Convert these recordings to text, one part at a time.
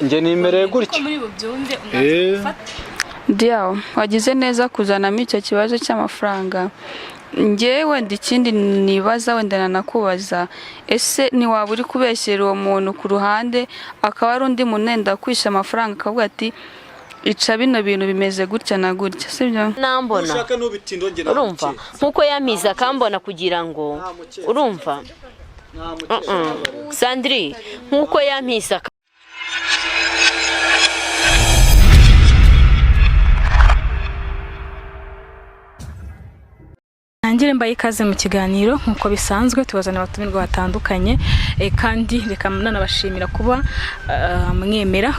Nge nimereye gutya. Diao wagize neza kuzanamo icyo kibazo cy'amafaranga. Ngewe ikindi nibaza wenda nanakubaza, ese ntiwaba uri kubeshyera uwo muntu ku ruhande akaba ari undi muntu wenda kwisha amafaranga akavuga ati ica bino bintu bimeze gutya na gutya, sibyo? Nambona urumva nkuko yamiza akambona kugira ngo urumva Sandri nkuko yamisa Nangire mbaye ikaze mu kiganiro nkuko bisanzwe tubazana abatumirwa batandukanye kandi reka nanabashimira kuba mwemera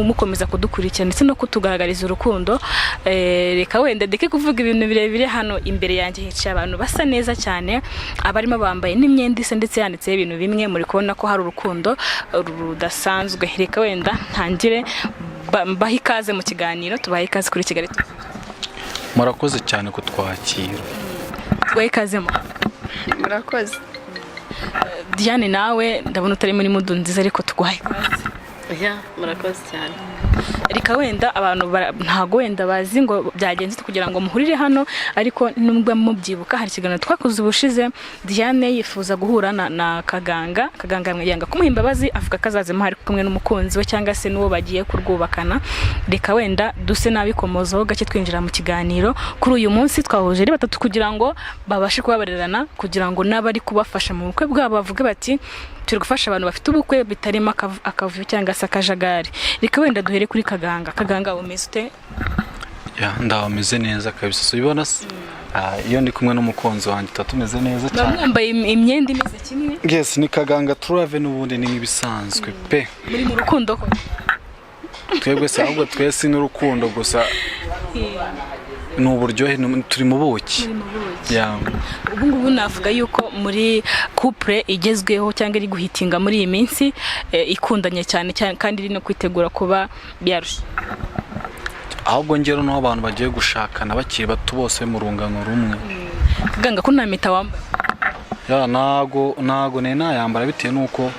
mukomeza kudukurikira ndetse no kutugaragariza urukundo. Reka wenda deke kuvuga ibintu birebire. Hano imbere yanjye hicaye abantu basa neza cyane, abarimo bambaye n'imyenda isa ndetse yanditseho ibintu bimwe, muri kubona ko hari urukundo rudasanzwe. Reka wenda ntangire mbahe ikaze mu kiganiro, tubahe ikaze kuri Kigali. Murakoze cyane kutwakira. Twekazemo. Murakoze. Diane nawe ndabona utari muri mudu nziza ariko tugwaye. murakoze cyane. Reka wenda abantu ntago wenda bazi ngo byagenze kugira ngo muhurire hano, ariko nubwo mubyibuka hari kiganiro twakoze ubushize Diane yifuza guhura na Kaganga yanga kumuha imbabazi, avuga kazazemo hari kumwe n'umukunzi we cyangwa se n'uwo bagiye kurwubakana. Reka wenda duse nabikomozaho gake twinjira mu kiganiro. Kuri uyu munsi twahuje ari batatu kugira ngo babashe kubabarerana, kugira ngo nabari kubafasha mu bukwe bwabo bavuge bati turi gufasha abantu bafite ubukwe bitarimo akavuyo cyangwa se akajagari. Reka wenda duhere kuri Kaganga umeze ute? Ndameze neza kabisa. Ubibona se iyo ndi kumwe n'umukunzi wanjye tatumeze neza cyane. Mwambaye imyenda imeze kimwe? Yes, ni Kaganga Trave n'ubundi ni ibisanzwe pe. Muri mu rukundo ko? Twebwe se ahubwo twese n'urukundo gusa. N'uburyohe turi mu buki. Ubu ngubu navuga yuko muri couple igezweho cyangwa iri guhitinga muri iyi minsi ikundanye cyane kandi iri no kwitegura kuba byarusha. Ahubwo ngero no abantu bagiye gushakana bakiri bato bose mu rungano rumwe. Kaganga ko namita wambaye? Nago nayambara bitewe nuko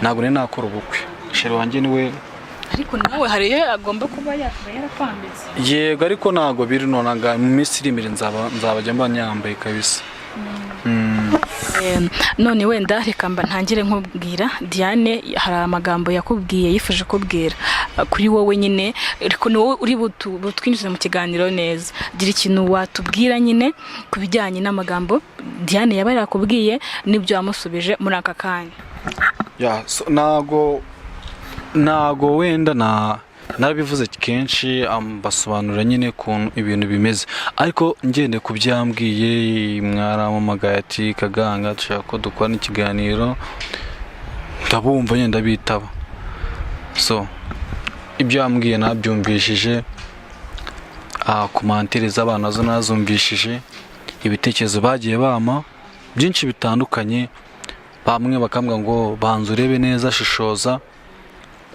nago nakora ubukwe. Sheri wanjye niwe. Ariko nawe hari agomba kuba yarakwambitse. Yego ariko nago biri nonaga mu minsi iri imbere nzabajya mba nyambaye kabisa. None wenda reka mba ntangire nkubwira Diane, hari amagambo yakubwiye yifuje kubwira kuri wowe nyine, ariko ni wowe uri butwinjize mu kiganiro neza. Gira ikintu watubwira nyine kubijyanye n'amagambo Diane yaba yarakubwiye n'ibyo wamusubije muri aka kanya. Nago wenda narabivuze kenshi ambasobanura nyine kuntu ibintu bimeze, ariko ngende kubyambwiye mwaramamagaye ati Kaganga dushaka ko dukora n'ikiganiro, ndabumva nyenda bitaba. So ibyo yambwiye nabyumvishije, komantire z'abantu zo nazumvishije, ibitekerezo bagiye bama byinshi bitandukanye. Bamwe bakambwa ngo banze urebe neza, shishoza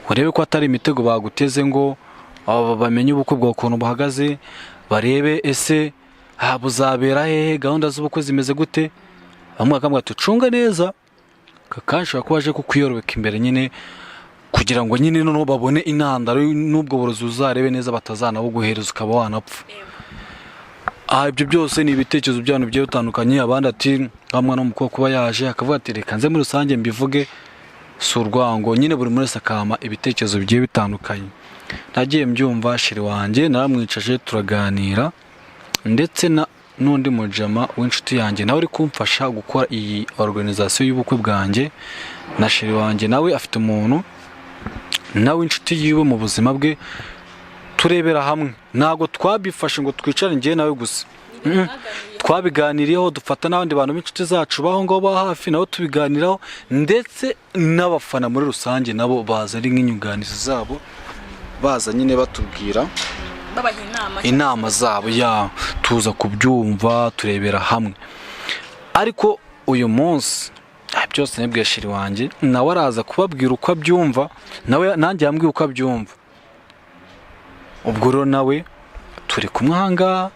urebe ko atari imitego baguteze ngo bamenye ubukwe bwa ukuntu buhagaze, barebe ese buzabera hehe, gahunda z'ubukwe zimeze gute. Bamwe bakambwa tucunga neza kakashaka ko waje kukwiyoroka imbere nyine kugira ngo nyine no babone intandaro n'ubwo burozi uzarebe neza batazanabuguhereza ukaba wanapfa. Ibyo byose ni ibitekerezo by'abantu bigiye bitandukanye. Abandi ati bamwe no mukoko kuba yaje akavuga ati reka nze muri rusange mbivuge surwango nyine buri muri sakama ibitekerezo bigiye bitandukanye. Nagiye mbyumva sheri wanjye naramwicaje turaganira, ndetse n'undi mujama w'inshuti yanjye nawe uri kumfasha gukora iyi organisation y'ubukwe bwanjye. Na sheri wanjye nawe afite umuntu nawe inshuti yiwe mu buzima bwe, turebera hamwe. Nago twabifashe ngo twicare ngiye nawe gusa, twabiganiriyeho dufata n'abandi bantu b'inshuti zacu baho ngo ba hafi nabo tubiganiraho, ndetse n'abafana muri rusange nabo baza ari nk'inyunganizi zabo, baza nyine batubwira inama zabo tuza kubyumva turebera hamwe. Ariko uyu munsi byose nibwiye sheri wanjye, nawe araza kubabwira uko abyumva, nawe nanjye yambwiye uko abyumva. Ubwo rero nawe turi kumwanga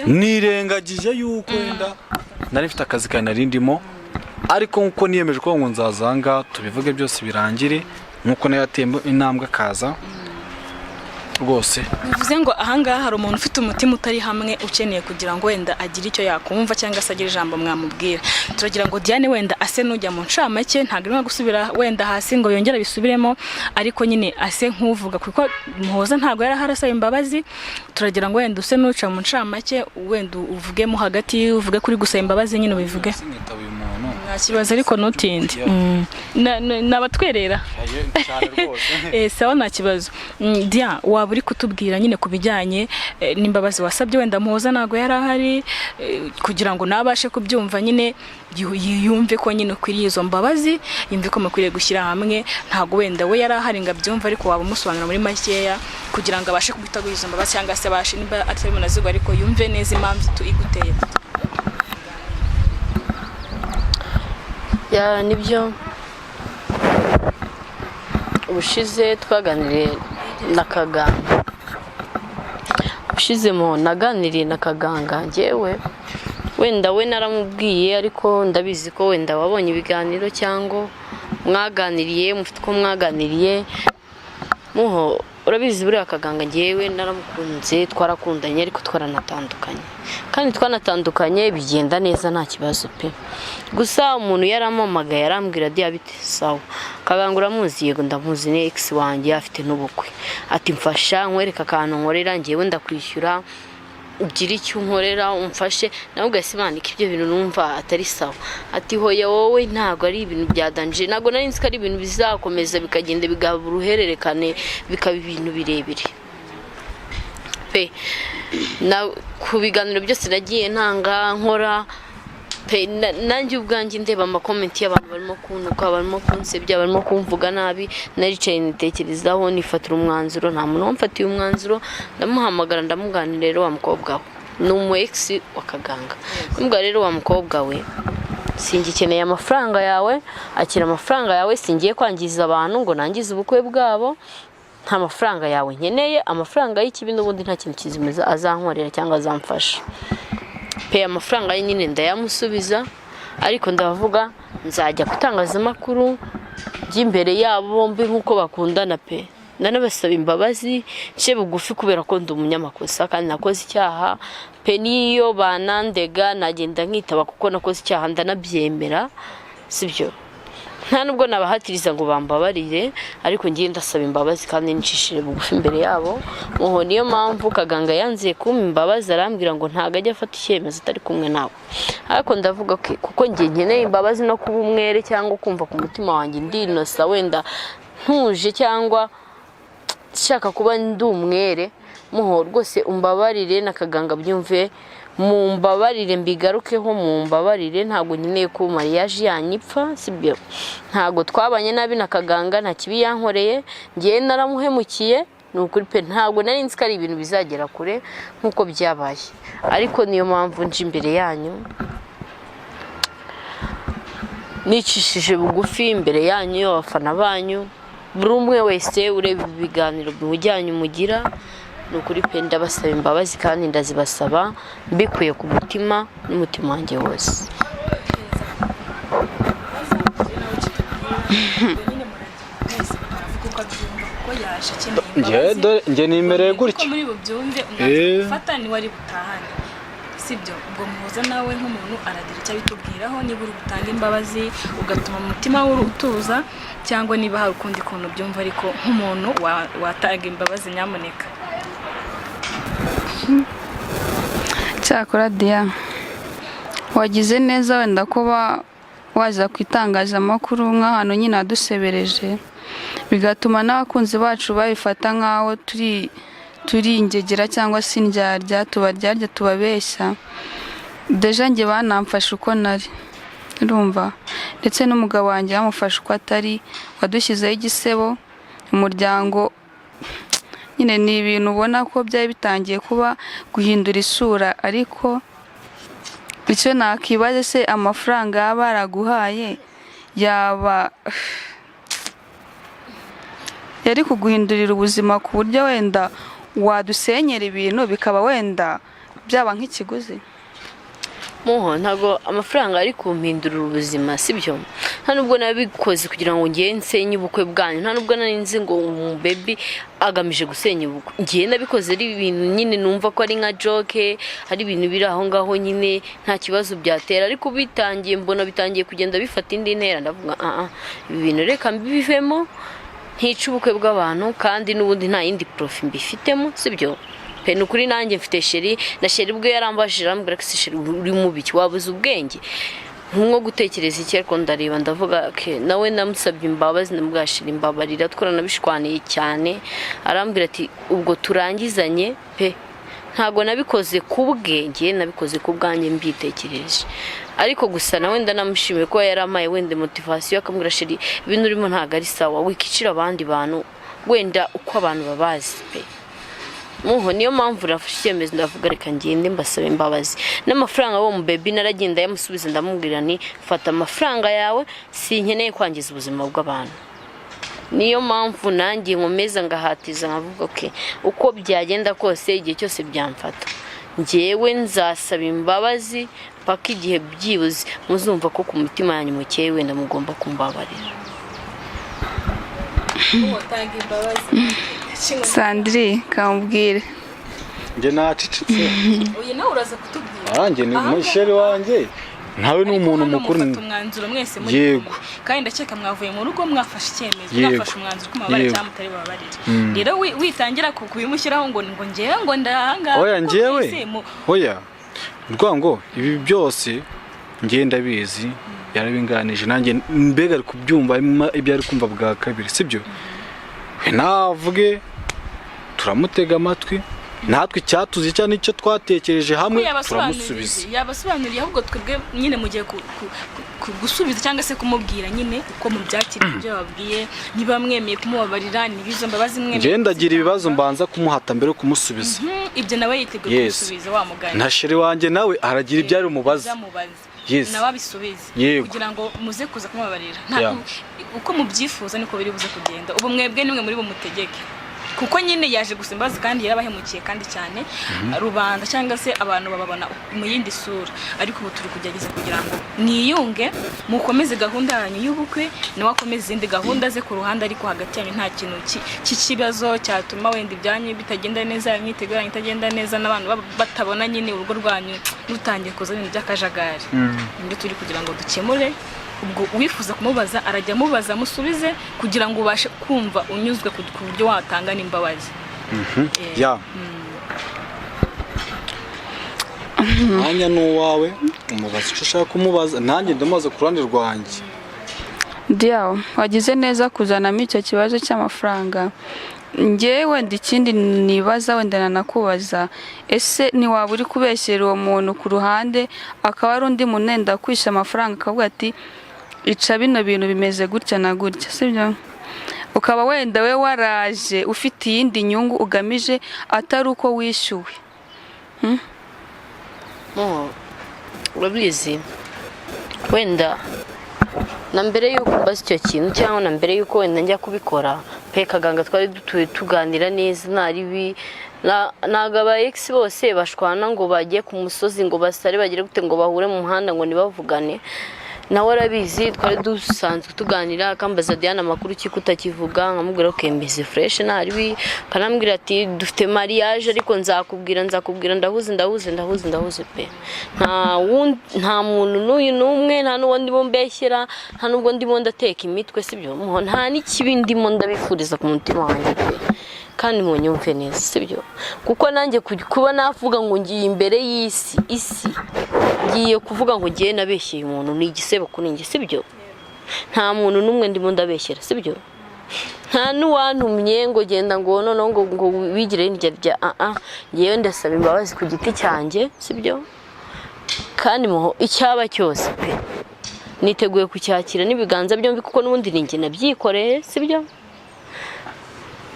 nirengagije yuko wenda nari mfite akazi kandi nari ndimo ariko nkuko niyemeje ko ngo nzazanga tubivuge byose birangire nkuko nayo yateye intambwe akaza rwose. bivuze ngo ahangaha hari umuntu ufite umutima utari hamwe ukeneye kugira ngo wenda agire icyo yakumva cyangwa se agire ijambo mwamubwira. Turagira ngo Diane wenda ase n'ujya mu ncamake, ntabwo arimo gusubira wenda hasi ngo yongere bisubiremo, ariko nyine ase nk'uvuga kuko Muhoza ntabwo yari harasaba imbabazi. Turagira ngo wenda use n'uca mu ncamake, wenda uvugemo hagati, uvuge kuri gusaba imbabazi nyine ubivuge. Nta kibazo ariko ntutinde. Nabatwerera. Sawa nta kibazo. Dia waba uri kutubwira nyine ku bijyanye n'imbabazi wasabye wenda Muhoza ntabwo yari ahari, kugira ngo nabashe kubyumva nyine yumve ko nyine ukwiriye izo mbabazi, yumve ko mukwiriye gushyira hamwe. Ntabwo wenda we yari ahari ngo abyumve, ariko waba umusobanura muri makeya kugira ngo abashe kubitaguha izo mbabazi, cyangwa se abashe niba atari munazigwa ariko yumve neza impamvu iguteye. Ya nibyo ubushize twaganiriye na Kaganga, ushizemo naganiriye na Kaganga njyewe, wenda we naramubwiye ariko ndabizi ko wenda wabonye ibiganiro cyangwa mwaganiriye mufite ko mwaganiriye muho. Urabizi buriya Kaganga njyewe naramukunze, twarakundanye ariko twaranatandukanye, kandi twanatandukanye bigenda neza nta kibazo pe. Gusa umuntu yaramamagaye yarambwira Diabite sawa Kaganga uramuzi? Yego ndamuzi, ni ex wanjye afite n'ubukwe, ati mfasha nkwereka akantu nkorera njyewe ndakwishyura, ugira icyo unkorera umfashe. nawe ugasimanika ibyo bintu numva atari sawa. Ati hoya wowe ntago ari ibintu bya danger, nago nari nzi ko ari ibintu bizakomeza bikagenda bigaba uruhererekane bikaba ibintu birebire pe. Na ku biganiro byose nagiye ntanga nkora pe, nanjye ubwanjye ndeba amakomenti y'abantu barimo kunuka, barimo kunsebya, barimo kumvuga nabi, naricaye nitekerezaho nifatira umwanzuro. Nta muntu wamfatiye umwanzuro, ndamuhamagara ndamuganira. Rero wa mukobwa we ni umu ex wa Kaganga, mbwa rero wa mukobwa we singikeneye amafaranga yawe, akira amafaranga yawe, singiye kwangiza abantu ngo nangize ubukwe bwabo. Nta mafaranga yawe nkeneye, amafaranga y'ikibi n'ubundi nta kintu kizimiza azankorera cyangwa azamfasha pe. Amafaranga ye nyine ndayamusubiza, ariko ndavuga nzajya gutangaza amakuru by'imbere yabo bombi nkuko bakundana pe. Nanabasaba imbabazi nce bugufi kubera ko ndi umunyamakosa kandi nakoze icyaha pe. Niyo banandega nagenda nkitaba kuko nakoze icyaha ndanabyemera, sibyo? Nta nubwo nabahatiriza ngo bambabarire, ariko ngiye ndasaba imbabazi kandi nicishire bugufi imbere yabo. Muho niyo mpamvu Kaganga yanze kumpa imbabazi, arambwira ngo ntago ajya afata icyemezo atari kumwe nawe. Ariko ndavuga kuko ngiye nkeneye imbabazi no kuba umwere cyangwa kumva ku mutima wanjye ndinosa, wenda ntuje cyangwa nshaka kuba ndi umwere. Muho rwose umbabarire na Kaganga byumve, mumbabarire mbigarukeho, mumbabarire. Ntago nkeneye ko mariage yanyipfa, sibyo? Ntago twabanye nabi na Kaganga, nta kibi yankoreye, ngiye naramuhemukiye nukuri pe. Ntago nari nzi ko ari ibintu bizagera kure nkuko byabaye, ariko niyo mpamvu nje imbere yanyu nicishije bugufi imbere yanyu abafana banyu, buri umwe wese ureba ibiganiro bijyanye mugira. Nukuri pe ndabasaba imbabazi kandi ndazibasaba mbikuye ku mutima n'umutima wanjye wose. Nge nimereye gutya muri bubyumve umufata ni wari butahane, sibyo? Ubwo Muhoza nawe nk'umuntu aragira icyo bitubwiraho, niba uri gutanga imbabazi ugatuma umutima we utuza, cyangwa niba hari ukundi kuntu byumva, ariko nk'umuntu watanga imbabazi nyamuneka. Cyakora Dia wagize neza wenda kuba waza kwitangaza amakuru nk'ahantu nyine adusebereje, bigatuma n'abakunzi bacu babifata nk'aho turi ingegera cyangwa se indyarya, tubaryarya tubabeshya. Deja njye banamfashe uko nari, urumva, ndetse n'umugabo wanjye bamufashe uko atari, wadushyizeho igisebo umuryango. Nyine ni ibintu ubona ko byari bitangiye kuba guhindura isura, ariko icyo nakibaze se amafaranga yaba baraguhaye yaba yari kuguhindurira ubuzima ku buryo wenda wadusenyera ibintu bikaba wenda byaba nk'ikiguzi? Muho ntago amafaranga ari kumpindurira ubuzima sibyo nta nubwo nabikoze kugira ngo ngiye nsenye ubukwe bwanyu nta nubwo nari nzi ngo baby agamije gusenya ubukwe ngiye nabikoze ari ibintu nyine numva ko ari nka joke hari ibintu biri aho ngaho nyine nta kibazo byatera ariko bitangiye mbona bitangiye kugenda bifata indi ntera ndavuga ibi bintu reka mbivemo ntice ubukwe bw'abantu kandi n'ubundi nta yindi profit mbifitemo sibyo nukuri nanjye mfite sheri na sheri ubwo yarambashije arambwira ko sheri uri mubiki wabuze ubwenge nko gutekereza iki ariko ndareba ndavuga nawe namusabye imbabazi namubwashira imbabarira twaranabishwaniye cyane arambwira ati ubwo turangizanye ntago nabikoze kubwenge nabikoze kubwanjye mbitekereje ariko gusa nawe ndanamushimiye ko yaramaye wende motivation akambwira sheri ibintu urimo ntago ari sawa wikicira abandi bantu wenda uko abantu babazi Muho niyo mpamvu rafashe icyemezo ndavuga reka ngende mbasaba imbabazi n'amafaranga wo mu baby naragenda yamusubiza ndamubwira ni fata amafaranga yawe sinkeneye kwangiza ubuzima bw'abantu niyo mpamvu nanjye nkomeza ngahatiza nkavuga uko byagenda kose igihe cyose byamfata njyewe nzasaba imbabazi paka igihe byibuze muzumva ko ku mutima yanyu mukeye wenda mugomba kumbabarira Sandrine kamubwire njye nacicitse uyu nawe uraza kutubwira njye ni umusheri wanjye ntawe ni umuntu mukuru umwanzuro mwese muri yego kandi ndakeka mwavuye mu rugo mwafashe icyemezo mwafashe umwanzuro ko mabara cyangwa mutari babarira rero witangira kubimushyiraho ngo ngewe ngo ndahanga oya njyewe oya rwango ibi byose ngenda bizi yarabinganije nanjye mbega ari kubyumva ibyo ari kumva bwa kabiri sibyo navuge turamutega amatwi natwe cyatuzi cyane icyo twatekereje hamwe turamusubiza yabasobanuriye ahubwo twebwe nyine mugiye gusubiza cyangwa se kumubwira nyine uko mu byakira ibyo babwiye niba mwemeye kumubabarira nibizo mbabazi mwemeye je ndagira ibibazo mbanza kumuhata mbere yo kumusubiza ibyo nawe yiteguye kumusubiza wa mugani na sheri wanjye nawe aragira ibyo ari umubaza nawe abisubize kugira ngo muze kuza kumubabarira uko mubyifuza niko biri buze kugenda ubu mwebwe nimwe muri bumutegeke kuko nyine yaje gusimbaza kandi yarabahemukiye kandi cyane rubanda cyangwa se abantu bababona mu yindi sura ariko ubu turi kugerageza kugira ngo mwiyunge mukomeze gahunda yanyu y'ubukwe nawe akomeze izindi gahunda ze ku ruhande ariko hagati yanyu nta kintu cy'ikibazo cyatuma wenda ibyanyu bitagenda neza imyiteguro yanyu itagenda neza n'abantu batabona nyine urugo rwanyu rutangiye kuza ibintu by'akajagari nibyo turi kugira ngo dukemure ubwo uwifuza kumubaza arajya amubaza musubize kugira ngo ubashe kumva unyuzwe ku buryo watanga n'imbabazi mwanya n'uwawe umubaza icyo ushaka kumubaza nanjye ndamubaza ku ruhande rwanjye Diao wagize neza kuzanamo icyo kibazo cy'amafaranga njyewe wenda ikindi nibaza wenda nanakubaza ese ntiwaba uri kubeshyera uwo muntu ku ruhande akaba ari undi muntu wenda kwisha amafaranga akavuga ati ica bino bintu bimeze gutya na gutya sibyo ukaba wenda we waraje ufite iyindi nyungu ugamije atari uko wishyuwe urabizi wenda na mbere yuko mbaza icyo kintu cyangwa na mbere yuko wenda njya kubikora Kaganga twari dutuye tuganira neza naribi naga ba ex bose bashwana ngo bagiye ku musozi ngo basare bagire gute ngo bahure mu muhanda ngo nibavugane nawe arabizi twari dusanzwe tuganira akambaza Diana makuru kutakivuga nkamubwira ko mbese fresh naribi kanambwira ati dufite mariage ariko nzakubwira ndahuze pe nta muntu n'uyu n'umwe nta n'uwo ndimo mbeshyera nta n'ubwo ndimo ndateka imitwe sibyo nta n'ikibi ndimo ndabifuriza ku mutima wanjye kandi munyumve neza sibyo kuko nanjye kuba navuga ngo ngiye imbere y'isi ngiye kuvuga ngo ngiye nabeshyeye umuntu ni igisebo kuri njye sibyo nta muntu n'umwe ndimo ndabeshyera sibyo nta n'uwantumye ngo genda ngo noneho ngo bigire n'irya ngewe ndasaba imbabazi ku giti cyanjye sibyo kandi icyaba cyose pe niteguye kucyakira n'ibiganza byombi kuko n'ubundi ninjye nabyikoreye sibyo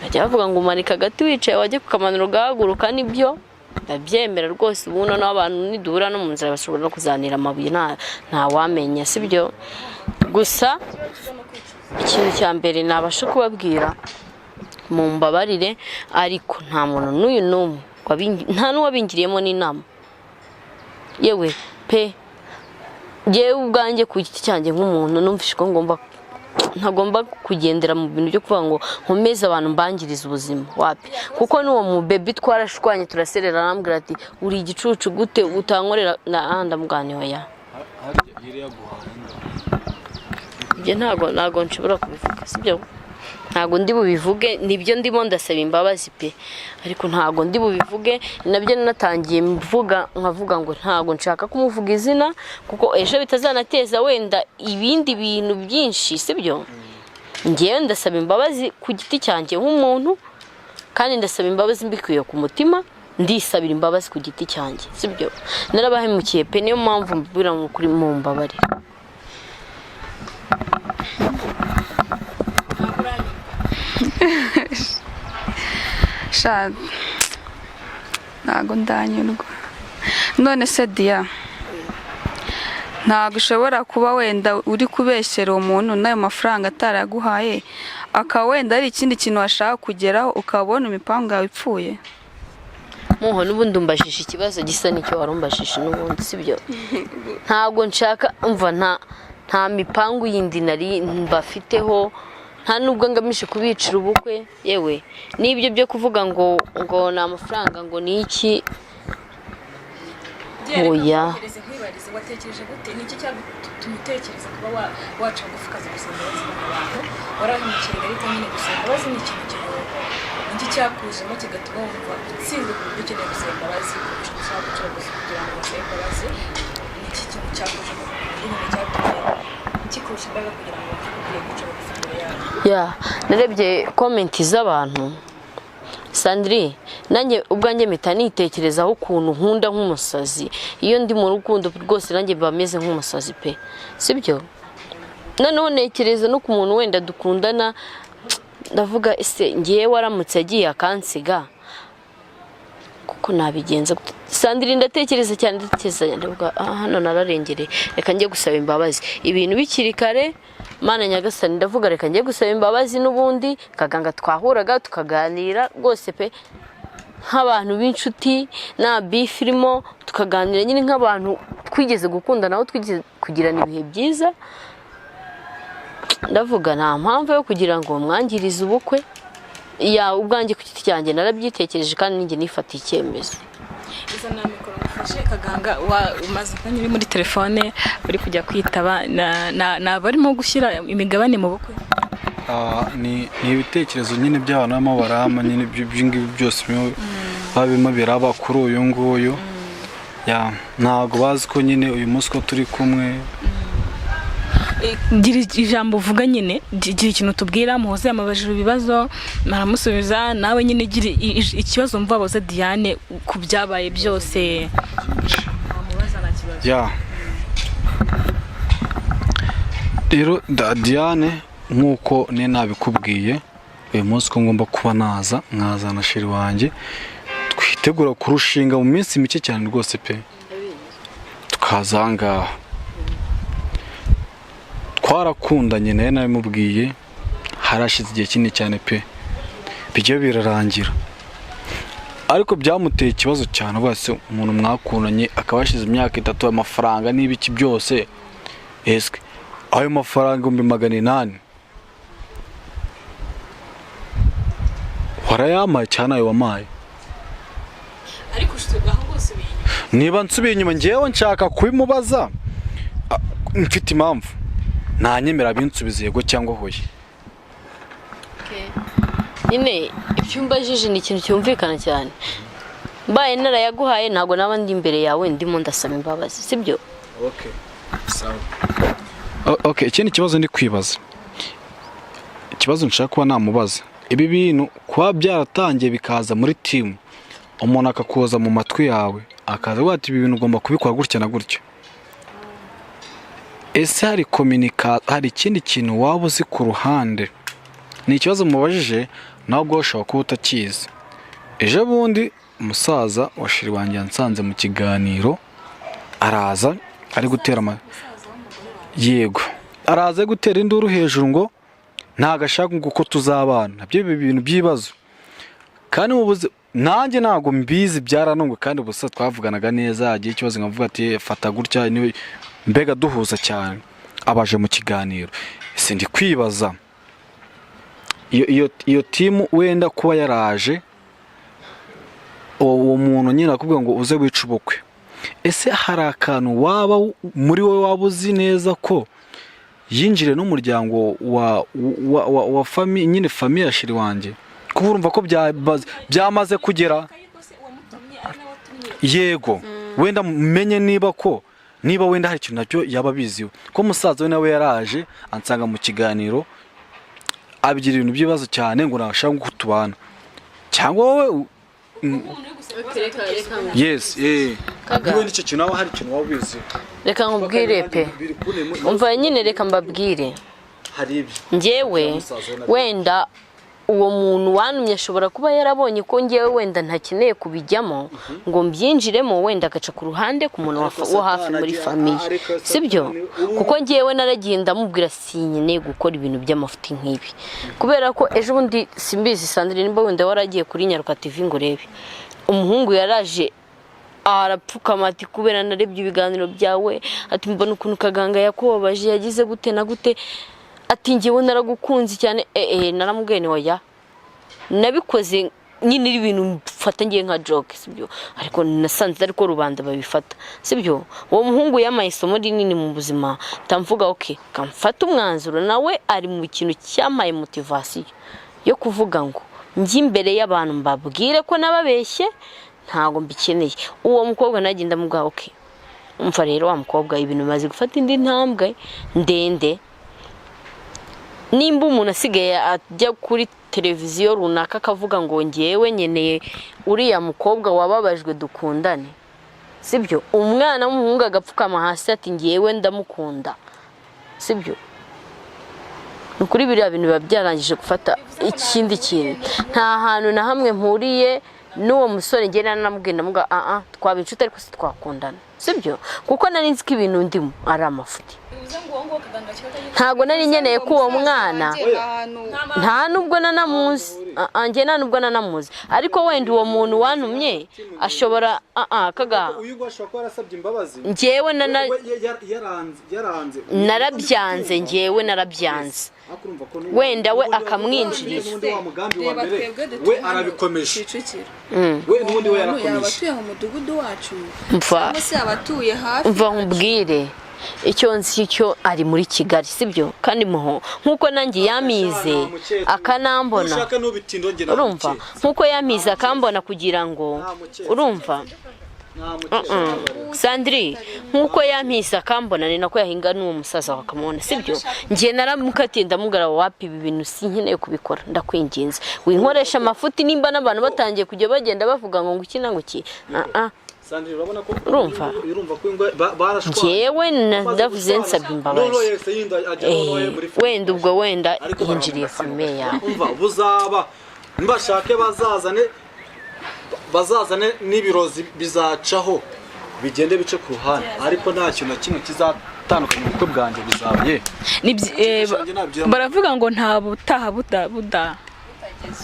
bajya bavuga ngo umanika agati wicaye wajye kukamanura ugahaguruka nibyo ndabyemera rwose ubu noneho abantu niduhura no mu nzira bashobora no kuzanira amabuye nta wamenya sibyo gusa ikintu cya mbere nabasha kubabwira mu mbabarire ariko nta muntu n'uyu n'umwe nta n'uwabingiriyemo n'inama yewe pe ngewe ubwanjye ku giti cyanjye nk'umuntu numvise ko ntagomba kugendera mu bintu byo kuvuga ngo nkomeze abantu mbangiriza ubuzima wapi, kuko n'uwo mu baby twarashwanye turaserera arambwira ati uri igicucu gute utankorera ndamuganiye ya ibyo ntago nshobora kubivuga sibyo, ntago ndi bubivuge, nibyo ndimo ndasaba imbabazi pe, ariko ntago ndi bubivuge. Nabyo natangiye nkavuga ngo ntago nshaka kumuvuga izina kuko ejo bitazanateza wenda ibindi bintu byinshi sibyo. Ngiye ndasaba imbabazi ku giti cyanjye nk'umuntu, kandi ndasaba imbabazi mbikuye ku mutima, ndisabira imbabazi ku giti cyanjye sibyo. Narabahemukiye pe, niyo mpamvu mbibwira ngo kuri mu mbabare. ntago ndanyurwa. None se Dia, ntago ushobora kuba wenda uri kubeshyera umuntu n'ayo mafaranga ataraguhaye, akaba wenda ari ikindi kintu washaka kugeraho ukabona imipango yawe ipfuye? Muho n'ubundi umbashije ikibazo gisa n'icyo warumbashije n'ubundi sibyo. Ntago nshaka umva, nta mipango yindi nari mbafiteho, nta nubwo ngamije kubicira ubukwe. Yewe n'ibyo byo kuvuga ngo ni amafaranga ngo ni iki, oya. Watekereje gute niki cyagutumutekereza kuba waca gufukaza gusanga abantu warahimukira ariko nyine gusanga bazi ni ikintu cyawe, niki cyakujemo kigatuma wumva utsinze ku buryo ukeneye gusanga bazi ushaka guca gusa kugira ngo usanga bazi, niki kintu cyakujemo nyine cyatumye kikurusha imbaraga kugira ngo ugiye guca gusa imbere yawe? Narebye komenti z'abantu Sandrine, nanjye ubwanjye mpita nitekerezaho ukuntu nkunda nk'umusazi. Iyo ndi mu rukundo rwose nanjye bameze nk'umusazi pe sibyo. Noneho nekereza no ku muntu wenda dukundana, ndavuga ese ngiye waramutse agiye akansiga kuko nabigenza. Sandrine ndatekereza cyane, ndavuga hano nararengereye, reka njye gusaba imbabazi ibintu bikiri kare. Mana Nyagasani, ndavuga reka njye gusaba imbabazi n'ubundi kaganga twahuraga tukaganira rwose pe nk'abantu b'inshuti, na bifirimo tukaganira nyine nk'abantu twigeze gukundana, aho twigeze kugirana ibihe byiza. Ndavuga nta mpamvu yo kugira ngo mwangirize ubukwe. Ubwanjye ku giti cyanjye narabyitekereje kandi ninjye nifatiye icyemezo. Iza na mikoro mufashe kaganga umaze kanya uri muri telefone uri kujya kwitaba na barimo gushyira imigabane mu bukwe. Ni ibitekerezo nyine by'abantu barimo barama nyine by'ingibi byose babimo biraba kuri uyu nguyu. Ntago bazi ko nyine uyu munsi ko turi kumwe. Gira ijambo uvuga nyine, gira ikintu tubwira. Muhoze yamabajije ibibazo naramusubiza, nawe nyine gira ikibazo mva baza Diane ku byabaye byose. Rero Diane, nkuko ne nabikubwiye, uyu munsi ko ngomba kuba nkazana sheri wanjye, twitegura kurushinga mu minsi mike cyane rwose pe, tukazanga. Twarakundanye nawe nabimubwiye, harashize igihe kinini cyane pe, bijya birarangira. Ariko byamuteye ikibazo cyane rwose, umuntu mwakundanye akaba yashize imyaka 3, amafaranga n'ibiki byose. Eske ayo mafaranga 800 warayamaye cyane ayo wamaye? Ariko aho bose niba nsubiye inyuma ngewe nshaka kubimubaza, mfite impamvu ntanyemera binsubize yego cyangwa hoye. Nyine ibyumbajije ni ikintu cyumvikana cyane. Mbaye narayaguhaye ntago naba ndi imbere yawe ndimo ndasaba imbabazi sibyo? Okay, ikindi kibazo ndi kwibaza, ikibazo nshaka kuba namubaza, ibi bintu kuba byaratangiye bikaza muri team, umuntu akakuza mu matwi yawe akaza wati ibi bintu ugomba kubikora gutya na gutya. Ese hari ikindi kintu waba uzi ku ruhande? Ni ikibazo mubajije nawe ubwo ushobora kuba utakizi. Ejo bundi umusaza wa shiri wanjye yansanze mu kiganiro, araza ari gutera yego araza gutera induru hejuru ngo ntagashaka nguko tuzabana. Nabyo ibintu by'ibazo kandi mubuze, nanjye ntago mbizi byaranungwe kandi ubusa twavuganaga neza. Agiye ikibazo nkavuga ati fata gutya, mbega duhuza cyane abaje mu kiganiro. Ese ndi kwibaza iyo timu wenda kuba yaraje uwo muntu nyine akubwira ngo uze wica ubukwe, ese hari akantu waba muri wowe waba uzi neza ko yinjire n'umuryango wa famiye, nyine famiye ya shiri wanjye, kuko urumva ko byamaze kugera? Yego, wenda menye niba wenda hari ikintu nacyo yaba biziwe, ko musaza we nawe yaraje ansanga mu kiganiro abigira ibintu by'ibibazo cyane ngo nashaka ngo tubana, cyangwa wowe yes niba nicyo kintu waba hari ikintu waba ubiziwe. Reka nkubwire pe, umva nyine, reka mbabwire, hari ibyo njyewe wenda uwo muntu wantumye ashobora kuba yarabonye ko njyewe wenda ntakeneye kubijyamo ngo mbyinjiremo, wenda agaca ku ruhande ku muntu wo hafi muri famiye, sibyo? Kuko njyewe naragiye ndamubwira sinkeneye gukora ibintu by'amafuti nk'ibi, kubera ko ejo bundi simbizi Sandrine nimba wenda waragiye kuri Nyaruka TV ngo urebe, umuhungu yaraje arapfukama ati kubera narebye ibiganiro byawe, ati mbona ukuntu Kaganga yakubabaje, yagize gute na gute, ati njyewe naragukunze cyane. Naramubwiye oya, nabikoze nyine ibintu mfata ngiye nka joke, sibyo? Ariko nasanze ariko rubanda babifata, sibyo? Uwo muhungu yamaye isomo rinini mu buzima, tamvuga okay, kamfata umwanzuro, nawe ari mu kintu cyamaye motivation yo kuvuga ngo njye imbere y'abantu mbabwire ko nababeshye, ntago mbikeneye. Uwo mukobwa nagenda mubwa okay, umva rero wa mukobwa ibintu maze gufata indi ntambwe ndende, nimba umuntu asigaye ajya kuri televiziyo runaka akavuga ngo ngewe nyeneye uriya mukobwa wababajwe dukundane, sibyo? Umwana w'umuhungu agapfukama hasi ati ngewe ndamukunda, sibyo? Nukuri biriya bintu biba byarangije gufata ikindi kintu. Nta hantu na hamwe mpuriye n'uwo musore ngena namubwiye ndamuga twaba inshuti ariko si twakundana, sibyo? Kuko nari nzi ko ibintu ndimo ari amafuti. Ntago nari nyeneye ko uwo mwana nta nubwo nanamuzi, nge nta nubwo nanamuzi, ariko wenda uwo muntu wantumye ashobora kaga ngewe narabyanze, ngewe narabyanze, wenda we akamwinjirira, we arabikomeje, we n'ubundi we yarakomeje, abatuye mu mudugudu wacu mva se abatuye hafi, mva nkubwire icyo nzi cyo ari muri Kigali, sibyo? Kandi muho nkuko nanjye yamize akanambona, urumva? Nkuko yamize akambona kugira ngo, urumva? Sandrine nkuko yampise akambona ni nako yahinga n'uwo musaza wakamubona, sibyo? Ngiye naramukatiye ndamugara wapi ibi bintu sinkeneye kubikora, ndakwinginze winkoresha amafuti, nimba n'abantu batangiye kujya bagenda bavuga ngo ngukina nguki, urumva? Njyewe ndavuze nsabye imbabazi, wenda ubwo wenda yinjiriye famiye yawe, buzaba nibashake bazazane n'ibirozi bizacaho bigende bice ku ruhande, ariko nta kintu kimwe kizatandukanya ubukwe bwanjye bizabaye. Baravuga ngo nta butaha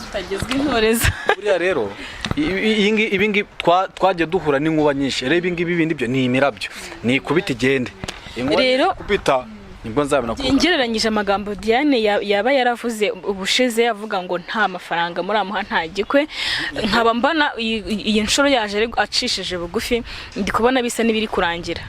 utagezwe intoreza. Buriya rero ibingi twagiye duhura n'inkuba nyinshi, rero ibingibi bindi byo ni imirabyo, ni kubita igende rero kubita nibwo nzabona ko ngereranyije amagambo Diane yaba yaravuze ubushize avuga ngo nta mafaranga muri amuha nta gikwe, nkaba mbana iyi nshuro yaje acishije bugufi, ndi kubona bisa n'ibiri kurangira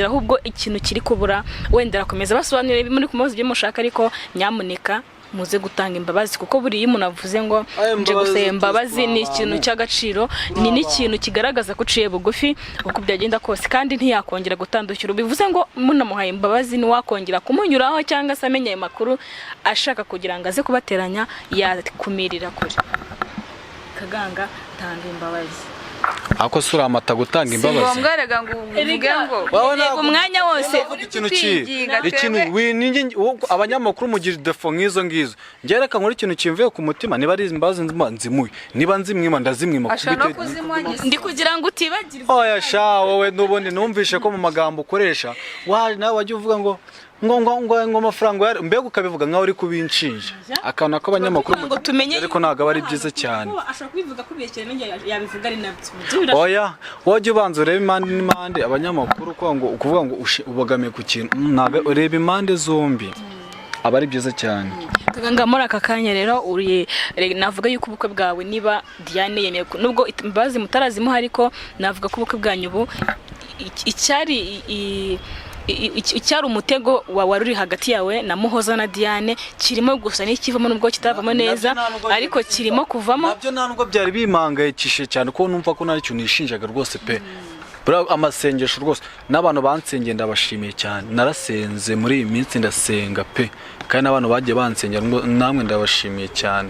ahubwo ikintu kiri kubura, wenda rakomeza basobanurira muri kumubaza ibyo mushaka, ariko nyamuneka muze gutanga imbabazi, kuko buri iyo umuntu avuze ngo nje gusaba imbabazi ni ikintu cy'agaciro, ni n'ikintu kigaragaza ko uciye bugufi uko byagenda kose, kandi ntiyakongera gutandukira. Bivuze ngo munamuhaye imbabazi niwakongera kumunyuraho cyangwa se amenye ayo makuru ashaka kugira ngo aze kubateranya, yakumirira kure. Kaganga tanga imbabazi. Ako sura amata gutanga imbabazi. Si ngombwa rega ngo uvuge ngo umwanya wose ikintu abanyamakuru mugira defo nk'izo ngizo. Ngereka nkora ikintu kimvuye ku mutima, niba ari imbabazi nzimuye, niba nzimwima ndazimwima kubite. Ndi kugira ngo utibagirwe. Oya sha wowe n'ubundi numvishe ko mu magambo ukoresha waje nawe wajya uvuga ngo ngo amafaranga yari mbega ukabivuga nkaho uri kubinshinja akantu k'abanyamakuru ngo tumenye ariko ntabwo aba ari byiza cyane ashaka kubivuga ko birekere n'njye yabivuga ari nabyo oya wajya ubanza urebe impande n'impande abanyamakuru ukuvuga ngo ubogamiye ku kintu ureba impande zombi aba ari byiza cyane. Kaganga muri aka kanya rero navuga yuko ubukwe bwawe niba Diane yemeye nubwo imbabazi mutarazimuha ariko navuga ko ubukwe bwanyu ubu icyari umutego wari uri hagati yawe na Muhoza na Diane kirimo gusa n'ikivamo nubwo kitavamo neza ariko kirimo kuvamo. Nabyo ntabwo byari bimangayikishije cyane ko numva ko nari cyo nishinjaga rwose pe. Amasengesho rwose n'abantu bansengeye ndabashimiye cyane, narasenze muri iyi minsi ndasenga pe, kandi n'abantu bagiye bansengera namwe ndabashimiye cyane.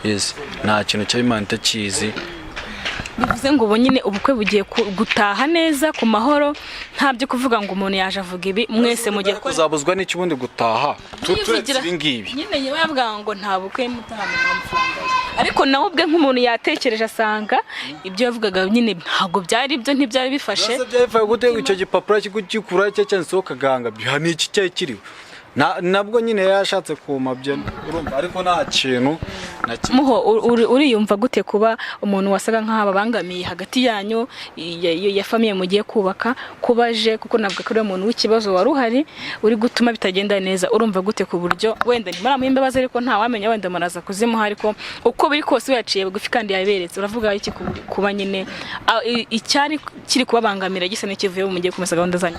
Yes, nta kintu cy'Imana itakizi. Bivuze ngo ubu nyine ubukwe bugiye gutaha neza ku mahoro, nta byo kuvuga ngo umuntu yaje avuga ibi mwese mugiye kuzabuzwa n'iki ubundi gutaha turetse ibingibi. Nyine yewe yavuga ngo nta bukwe mutahana amafaranga, ariko nawe ubwe nk'umuntu yatekereje asanga ibyo yavugaga nyine ntabwo byari ibyo, ntibyari bifashe. Byari gute icyo gipapuro kigukura cyanditseho Kaganga bihani iki cyari kiriho nabwo nyine yashatse kumabye urumva, ariko nta kintu Muho uriyumva gute kuba umuntu wasaga nk'aba bangamiye hagati yanyu ya famiye mugiye kubaka kubaje, kuko nabwo kuri umuntu w'ikibazo wari uhari uri gutuma bitagenda neza, urumva gute ku buryo wenda ni mara muhimbabaze ariko nta wamenya wenda maraza kuzimuha, ariko uko biri kose yaciye bugufi kandi yaberetse, uravuga iki kuba nyine icyari kiri kubabangamira gisa n'ikivuye mugiye kumesa gahunda zanyu?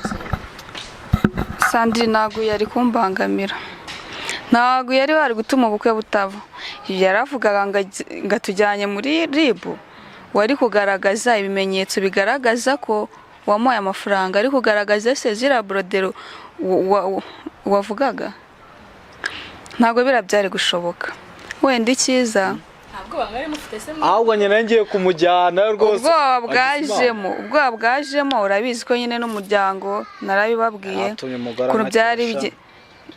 Sandrine ntabwo yari kumbangamira, ntabwo yari bari gutuma ubukwe butava. Yaravugaga ngo atujyanye muri RIB, wari kugaragaza ibimenyetso bigaragaza ko wamuhaye amafaranga, ari kugaragaza se zira brodero wavugaga, ntabwo birabyari gushoboka. Wenda icyiza ahubwo nyine ngiye kumujyana rwose. ubwoba bwajemo urabizi ko nyine n'umuryango narabibabwiye ko byari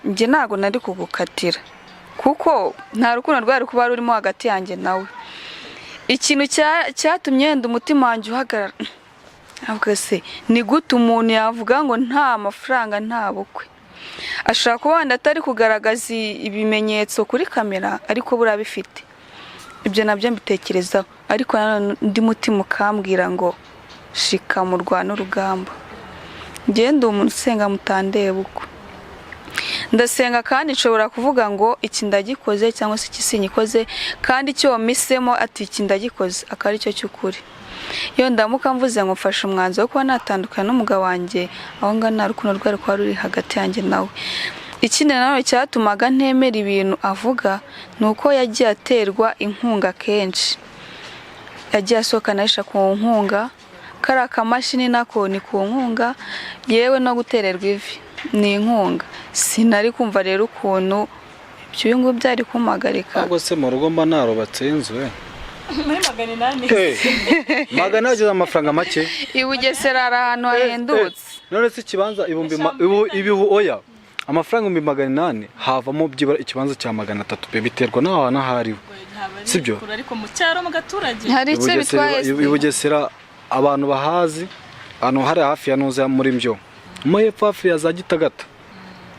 njye ntabwo nari kugukatira kuko nta rukundo rwari kuba rurimo hagati yanjye nawe. Ikintu cyatumye yenda umutima wanjye uhagarara, avuga se ni gute umuntu yavuga ngo nta mafaranga nta bukwe, ashaka kuba wenda atari kugaragaza ibimenyetso kuri kamera ariko burabifite. Ibyo nabyo mbitekerezaho, ariko ndi mutima ukambwira ngo shika mu rwano urugamba. Ngende umuntu usenga mutandeye buko, ndasenga kandi nshobora kuvuga ngo iki ndagikoze cyangwa se iki sinyikoze, kandi icyo wamisemo ati iki ndagikoze akari cyo cy'ukuri. Iyo ndamuka mvuze ngo mfashe umwanzuro wo kuba natandukana n'umugabo wanjye, aho ngana nta rukundo rwari kuba ruri hagati yanjye nawe. Ikindi nanone cyatumaga ntemera ibintu avuga nuko yagiye aterwa inkunga kenshi, yagiye asohokanisha ku nkunga, kari akamashini nako ni ku nkunga, yewe no gutererwa ivi ni inkunga. Sinari kumva rero ukuntu ibyo ngo byari kumpagarika. Ahubwo se mu rugo mba narubatse inzu muri 800 magana ageze amafaranga make i Bugesera ari ahantu hahendutse. None se ikibanza ibihu oya amafaranga 800 havamo byibara ikibanza cya 300 biterwa n'aho n'ahariho, sibyo? Ariko mu cyaro mu gaturage hari icyo bitwaye. I Bugesera abantu bahazi hano hari hafi ya Nuza muri Mbyo mu hepfo hafi ya za Gitagata,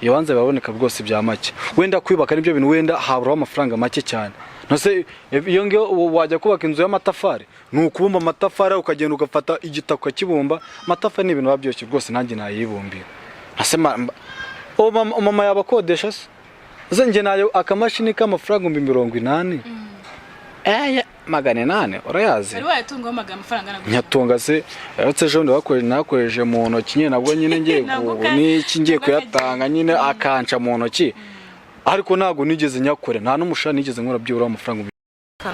ibanza baboneka rwose bya make. Wenda kwibaka nibyo bintu wenda haburaho amafaranga make cyane. Nose iyo ngiyo wajya kubaka inzu y'amatafari nukubumba amatafari ukagenda ugafata igitaka kibumba amatafari n'ibintu babyoshye rwose nanjye nayibumbira. Nasema mama yabakodesha se nje nayo akamashini k'amafaranga 80 800 urayazi ari wayatunga amafaranga nyatunga se yarotse ejo nakoreje mu ntoki nyine nabwo nyine ngiye n'iki ngiye kuyatanga nyine akanca mu ntoki, ariko ntago nigeze nyakore nta n'umushana nigeze nkora byura amafaranga.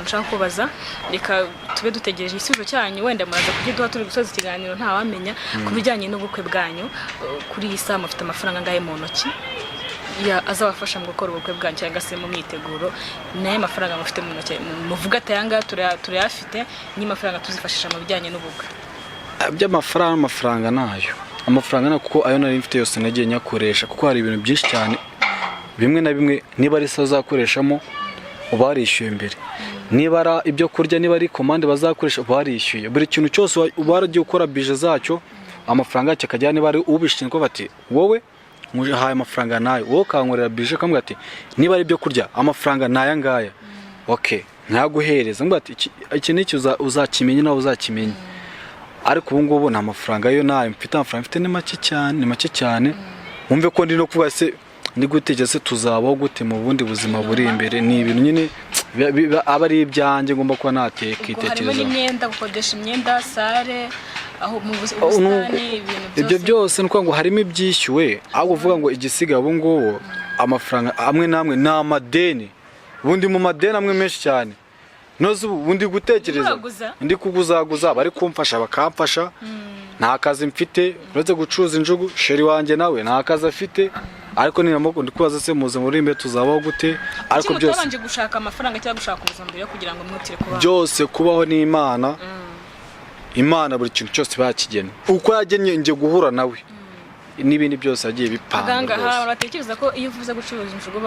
Nshaka kubaza reka tube dutegereje igisubizo cyanyu, wenda muraza kugiduha turi gusoza ikiganiro nta wamenya kubijyanye n'ubukwe bwanyu. Kuri iyi saa mufite amafaranga ngahe mu ntoki azabafasha mu gukora ubukwe bwanyu cyangwa se mu myiteguro? Naye mafaranga mufite mu ntoki muvuga atayanga turayafite, ni mafaranga tuzifashisha mu bijyanye n'ubukwe? Amafaranga nayo amafaranga kuko ayo nari mfite yose nagiye nyakoresha, kuko hari ibintu byinshi cyane bimwe na bimwe niba ari sazakoreshamo ubarishyuye mbere, niba ari ibyo kurya niba ari komande bazakoresha ubarishyuye, buri kintu cyose ubaragiye ukora bije zacyo amafaranga yacyo akajya niba ari ubishinzwe bati wowe muhaye amafaranga nayo wowe ukankorera bije ukamubwira ati niba ari ibyo kurya amafaranga ni aya ngaya okay ntaguhereza ngo ati iki n'iki uzakimenye nawe uzakimenye ariko ubu ngubu nta mafaranga yo nayo mfite amafaranga mfite ni make cyane wumve ko ndi no kuvuga se ndi gutekereza se tuzabaho gute mu bundi buzima buri imbere ni ibintu nyine aba ari ibyanjye ngomba kuba natekitekereza harimo n'imyenda gukodesha imyenda sare aho mu busitani ibintu ibyo byose nuko ngo harimo ibyishyuwe ahubwo uvuga ngo igisigaye ubu ngubu amafaranga amwe namwe ni amadeni ubundi mu madeni amwe menshi cyane noze ubundi gutekereza ndi kuguzaguza bari kumfasha bakamfasha nta kazi mfite uretse gucuruza injugu sheri wanjye nawe nta kazi afite ariko ni namoko ndikubaza se muze muri imbere tuzabaho gute ariko byose utabanje gushaka amafaranga cyangwa gushaka ubuzima mbere kugira ngo mwutire kubaho byose kubaho ni Imana buri kintu cyose bakigena uko yagennye nje guhura nawe n'ibindi byose agiye bipanga Kaganga ha uratekereza ko iyo uvuze gucuruza injugu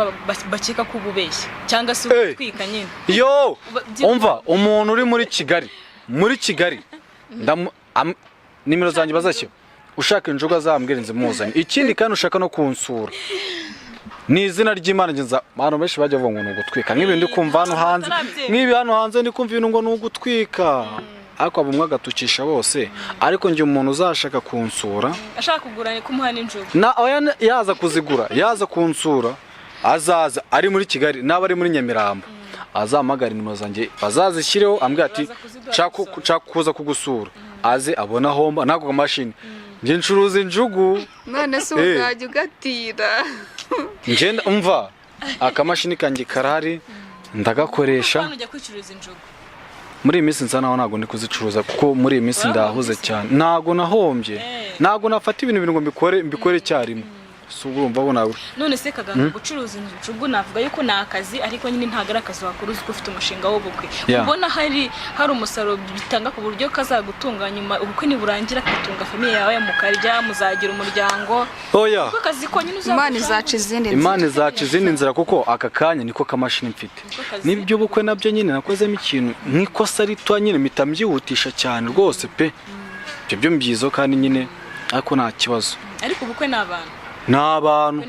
bakeka ko ububeshya cyangwa se utwika nyine yo umva umuntu uri muri Kigali nimero zanjye bazashye ushaka injugu azambwira nze muzanye ikindi kandi ushaka no kunsura ni izina ry'Imana ngenza abantu benshi bajya bavuga ngo nugutwika nk'ibindi kumva hano hanze nk'ibi hano hanze ndi kumva ibintu ngo nugutwika ariko abumwe agatukisha bose ariko nje umuntu uzashaka kunsura ashaka kugura kumuha n'injugu yaza kuzigura yaza kunsura azaza ari muri Kigali n'abari muri Nyamirambo azamagara nimero zanjye bazazishyireho ambwira ati nshaka kuza kugusura aze abona homba nako kamashini nje ncuruza injugu none se ubwajya ugatira ngenda umva akamashini kanjye karahari ndagakoresha ujya kwicuruza injugu muri iyi minsi nsa naho ntabwo ndi kuzicuruza kuko muri iyi minsi ndahuze cyane ntabwo nahombye ntabwo nafata ibintu ngo mbikore icyarimwe si urumva bo nawe none se Kaganga gucuruza injugu navuga yuko ni akazi ariko nyine ntabwo ari akazi wakora uzi ko ufite umushinga w'ubukwe ubona hari umusaruro bitanga ku buryo kazagutunga nyuma ubukwe niburangira akatunga famiye yawe mukarya muzagira umuryango oya kuko akazi ko nyine Imana izaca izindi nzira kuko aka kanya niko kamashini mfite nibyo ubukwe nabyo nyine nakozemo ikintu nk'ikosa rito nyine mpita mbyihutisha cyane rwose pe ibyo byo mbyizo kandi nyine ariko nta kibazo ariko ubukwe ni abantu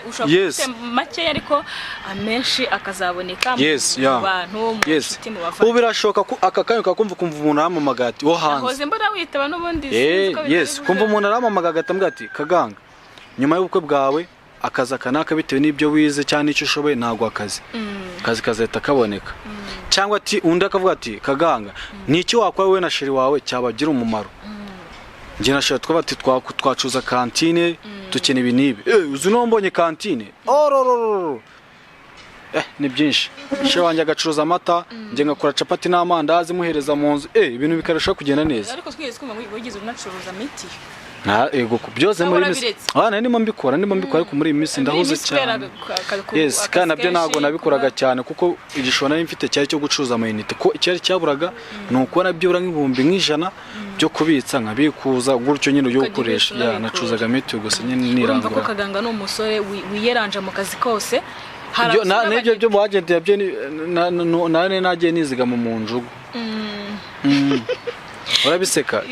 ushobora gufite make ariko amenshi akazaboneka mu bantu mu nshuti mu bavandimwe ubu birashoboka ko aka kanya ukumva umuntu aramamaga ati wo hanze ahoze mbona witaba n'ubundi kumva umuntu aramamaga agahita ati Kaganga nyuma y'ubukwe bwawe akazi akanaka bitewe n'ibyo wize cyangwa n'icyo ushoboye ntabwo akazi kazahita kaboneka cyangwa ati undi akavuga ati Kaganga ni iki wakora wowe na sheri wawe cyabagira umumaro njye na sheri twaba twacuza kantine tukene ibi nibi uzi no mbonye kantine ni byinshi sheri wanjye agacuruza amata njye ngakora capati n'amandazi muhereza mu nzu ibintu bikarushaho kugenda neza ariko twigeze kumva wigize unacuruza miti byose muri minsi ndimo mbikora ariko muri iyi minsi ndahuze cyane kandi nabyo ntabwo nabikoraga cyane kuko igishoro nari mfite cyari cyo gucuruza amayinite ko icyari cyaburaga ni ukubona byibura nk'ibihumbi 100 byo kubitsa nkabikuza gutyo nyine yo gukoresha nacuruzaga miti gusa nyine nirangura urumva ko Kaganga ni umusore wiyeranje mu kazi kose n'ibyo byo mu agent yabyo nagiye nizigama mu njugu urabiseka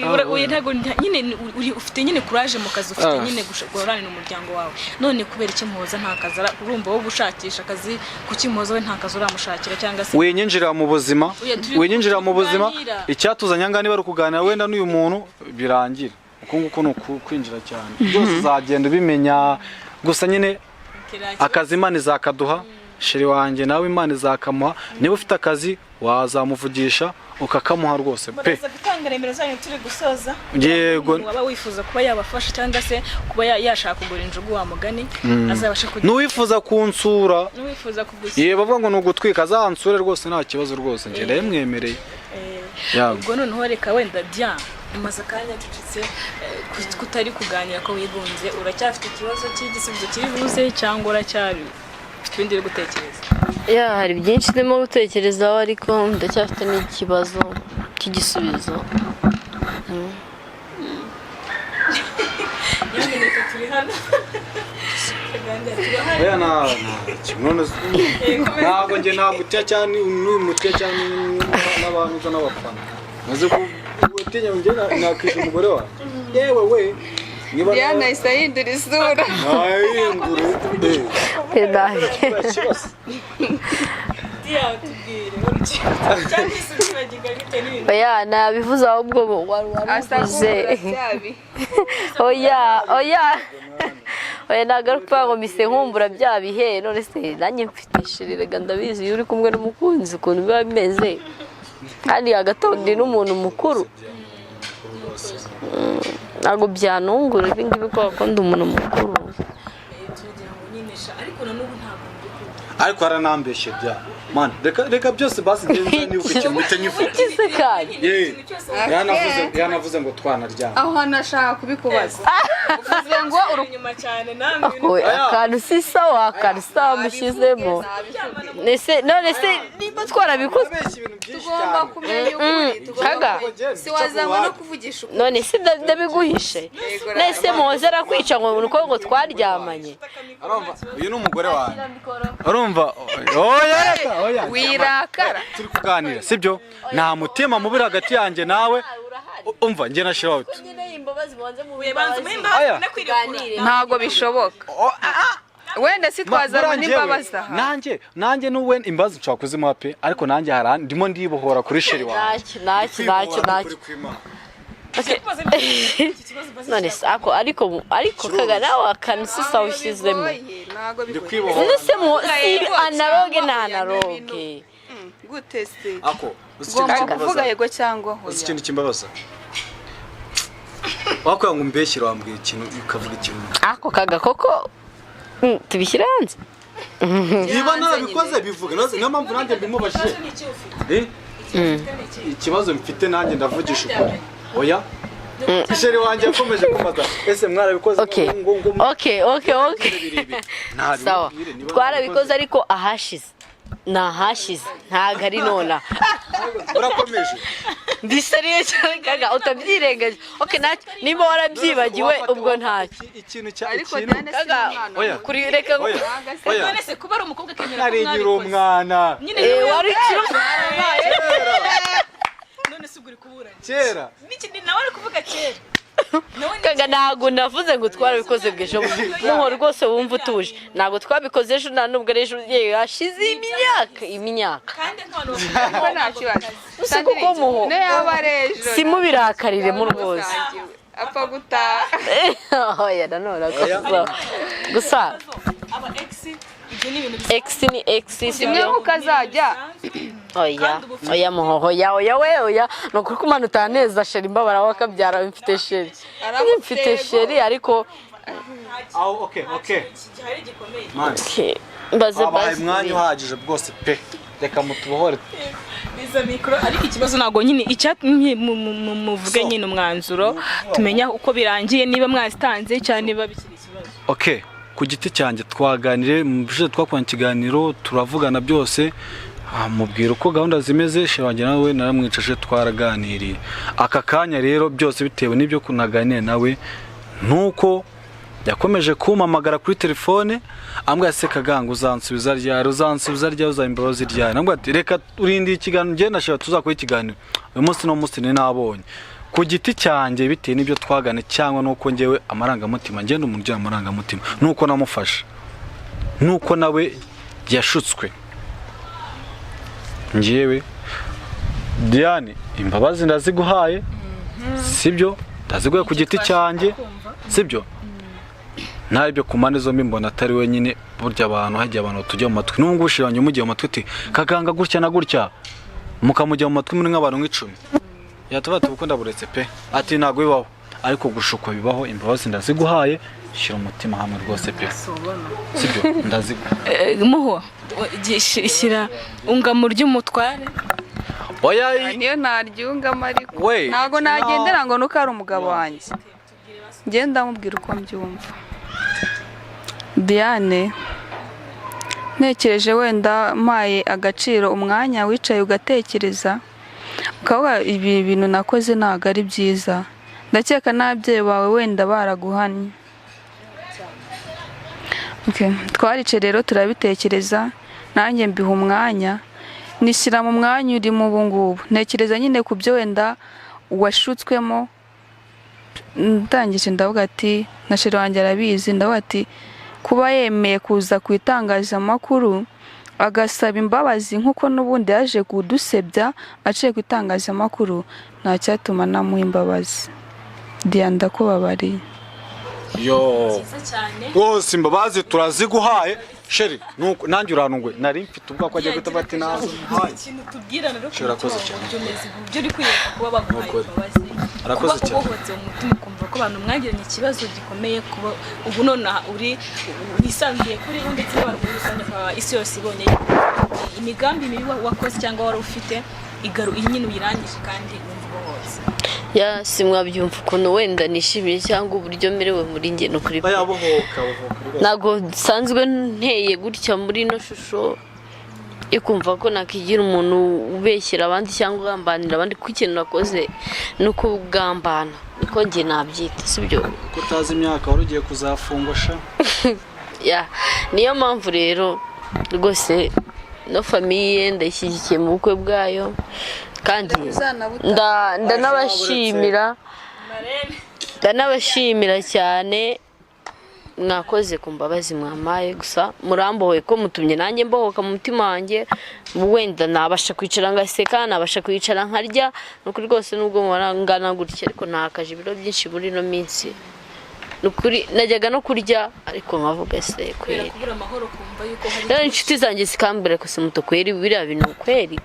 nyine ufite nyine courage mu kazi ufite nyine guharanira umuryango wawe none kubera iki muhoza nta kazi urumva wo gushakisha akazi kuki muhoza we nta kazi uramushakira cyangwa se wenyinjira mu buzima icyatuzanya ngani bari kuganira wenda n'uyu muntu birangira uko nguko no kwinjira cyane byose uzagenda ubimenya gusa nyine akazi Imana izakaduha sheri wanjye nawe Imana izakamuha niba ufite akazi wazamuvugisha ukakamuha rwose pe gutanga nimero zanyu turi gusoza yego waba wifuza kuba yabafasha cyangwa se kuba yashaka kugura injugu wa mugani azabasha kugira n'uwifuza kunsura n'uwifuza kugusura bavuga ngo nugutwika azansure rwose nta kibazo rwose nje ndayemwemereye ubwo noneho reka wenda Dia umaze akanya tucitse kutari kuganira ko wigunze uracyafite ikibazo cy'igisubizo kiri buze cyangwa uracyari ibindi uri gutekereza hari byinshi ndimo gutekerezaho ariko ndacyafite n'ikibazo cy'igisubizo ntabwo njye nagutya cyane n'umutwe cyane n'abantu n'abafana maze gutinya njye nakisha umugore wawe yewe we Diana ahise ahindura isura. oya nabivuze ahubwo wari waruvuze oya nagaruka ngo mise nkumbura bya bihe none se nanjye mfite shiriraga ndabizi iyo uri kumwe n'umukunzi ukuntu biba bimeze kandi agatondi n'umuntu mukuru ntabwo byanungura ibi ngibi ko akunda umuntu mukuru ariko haranambeshye bya man reka byose basigenza nibuka ikintu cyanyifite yanavuze ngo twanaryama aho nashaka kubikubaza uvuze ngo urunyuma cyane namwe akantu si sawa akantu mushyizemo none se niba twarabikoze tugomba kumenya ukuri tugomba si wazanywe no kuvugisha ukuri none se ndabiguhishe nese mozera kwica ngo twaryamanye uyu ni umugore wanjye urumva oya wirakara turi kuganira sibyo nta mutima mubi hagati yanjye nawe umva njye na Shawt ntago bishoboka wenda si twazanywe n'imbabazi nanjye n'uwe imbabazi nshobora kuzimuha pe ariko nanjye harandi ndimo ndibohora kuri sheri wawe ntacyo none se ariko kaga nawe akantu si sawa ushyizemo ndetse analoge na analoge gute se ako ugomba kuvuga yego cyangwa hoya uzi ikintu kimbabaza wakwanga ngo umbeshyire wambwira ikintu ukavuga ikintu ako kaga koko tubishyira hanze niba narabikoze bivuga niyo mpamvu nanjye mbimubashije ikibazo mfite nanjye ndavugisha ukuri oya isheri wanjye yakomeje kumata ese mwarabikoze okay sawa twarabikoze ariko ahashize ntago ari nona urakomeje ndiseriye cyane kaga utabyirengaje niba warabyibagiwe ubwo ntacyo ikintu cya ariko Diane si oya kuri reka none se kuba ari umukobwa kenyera narigira umwana wari none se uguri kuburanye kera n'ikindi nawe ari kuvuga kera kaga ntago navuze ngo twarabikoze bw'ejo muho rwose wumva utuje ntago twabikoze ejo nta nubwo ari ejo hashize imyaka kandi nk'abantu ko nta kibazo gusa kuko muho ne yaba rejo simubirakarire mu rwose apfa gutaha oya nanone gusa aba ibyo ni ibintu ex ni ex kimwe mukazajya oya muhoho oya nukuri kumana utaneza sheri mbabara wakabyara mfite sheri ariko okay gihari gikomeye mbaze abaye umwanya uhagije bwose pe reka mutubohore izo mikoro ariko ikibazo ntago nyine icyatumye muvuge nyine umwanzuro tumenya uko birangiye niba mwazitanze cyane niba bikiri ikibazo ku giti cyanjye twaganire mu bije twakwana ikiganiro turavugana byose mubwira uko gahunda zimeze shiranje nawe naramwicaje twaraganiriye aka kanya rero byose bitewe n'ibyo kunaganira nawe nuko yakomeje kumpamagara kuri telefone ambwa se kaganga uzansubiza ryari uzayimbabazi ryari nambwa ati reka urindi ikiganiro ngiye nashaka tuzakora ikiganiro uyu munsi no munsi ni nabonye ku giti cyanjye bitewe n'ibyo twagane cyangwa nuko ngewe amarangamutima ngende umuntu amarangamutima nuko namufasha nuko nawe yashutswe ngewe Diane imbabazi ndaziguhaye sibyo ndaziguye ku giti cyanjye sibyo ntabyo kumane zombi mbona atari wenyine burya abantu hagiye abantu tujya mu matwi n'ubwo ushiranye umugiye mu matwi uti kaganga gutya na gutya mukamujya mu matwi muri nk'abantu nk'icumi yatuba tubukunda buretse pe ati ntago bibaho ariko gushukwa bibaho imbabazi ndaziguhaye shira umutima hamwe rwose pe sibyo muho shyira unga mu ry'umutware oya niyo ntaryungamo ariko ntago nagendera ngo nuko ari umugabo wanjye ngenda mubwira uko mbyumva Diane ntekereje wenda mpaye agaciro umwanya wicaye ugatekereza ukavuga ibi bintu nakoze ntabwo ari byiza ndakeka n'ababyeyi bawe wenda baraguhannye twarice rero turabitekereza nanjye mbiha umwanya nishyira mu mwanya urimo ubu ngubu ntekereza nyine ku byo wenda washutswemo ndangije ndavuga ati na sheri wanjye arabizi, ndavuga ati kuba yemeye kuza ku itangazamakuru agasaba imbabazi nk'uko n'ubundi yaje kudusebya aciye ku itangazamakuru, nta cyatuma namuha imbabazi. Diya ndakubabariye. yo rwose imbabazi turaziguhaye sheri, nanjye uranungwe nari mfite ubwako ko ajya guhita bati nazo ikintu tubwira rero Sheri, urakoze cyane. ibyo uri kwibuka kuba baguhaye imbabazi, Arakoze cyane. kubohotse umutima ukumva ko abantu mwagiranye ikibazo gikomeye, kuba ubu none uri wisanzuye kuri bo ndetse n'abantu muri rusange, akaba isi yose ibonye imigambi mibi wakoze cyangwa wari ufite nyine uyirangije kandi wumva ubohotse. ya simwabyumva ukuntu wenda nishimiye cyangwa uburyo merewe muri njye no kuri bayabohoka ntabwo nsanzwe nteye gutya muri ino shusho ikumva ko nakigira umuntu ubeshyira abandi cyangwa ugambanira abandi kuko ikintu nakoze ni ukugambana, niko njye nabyita, sibyo? ko utazi imyaka wari ugiye kuzafungwa sha. ya niyo mpamvu rero rwose no famiye ndayishyigikiye mu bukwe bwayo, kandi ndanabashimira cyane, mwakoze ku mbabazi mwamaye, gusa murambohoye ko mutumye nanjye mbohoka mu mutima wanjye, wenda nabasha kwicara ngaseka, nabasha kwicara nkarya, nukuri rwose nubwo murangana gutya ariko ntakaje ibiro byinshi muri no minsi, nukuri najyaga no kurya ariko nkavuga se kweri kubura amahoro kumva yuko hari rero inshuti zanjye zikambwira ko se muto kweri biriya bintu kweri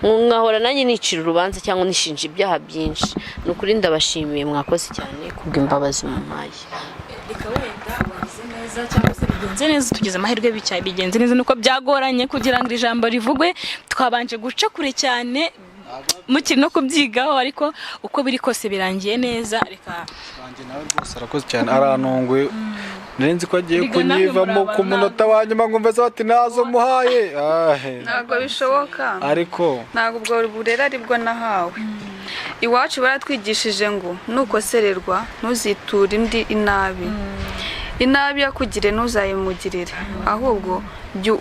nkahora nanjye nicira urubanza cyangwa nishinja ibyaha byinshi, nukuri ndabashimiye, mwakoze cyane kubw'imbabazi mumpaye. reka wenda wagize neza cyangwa se bigenze neza, tugize amahirwe bicyaye bigenze neza, nuko byagoranye kugira ngo ijambo rivugwe, twabanje guca kure cyane mukiri no kubyigaho, ariko uko biri kose birangiye neza. Reka wanjye nawe rwose arakoze cyane, arantunguye nzi ko agiye kunyivamo ku munota wa nyuma ngo mveze bati nazo muhaye. Ntabwo bishoboka, ariko ntabwo ubwo burera aribwo nahawe. Iwacu baratwigishije ngo nukosererwa ntuziture indi inabi, inabi yakugire ntuzayimugirire, ahubwo jya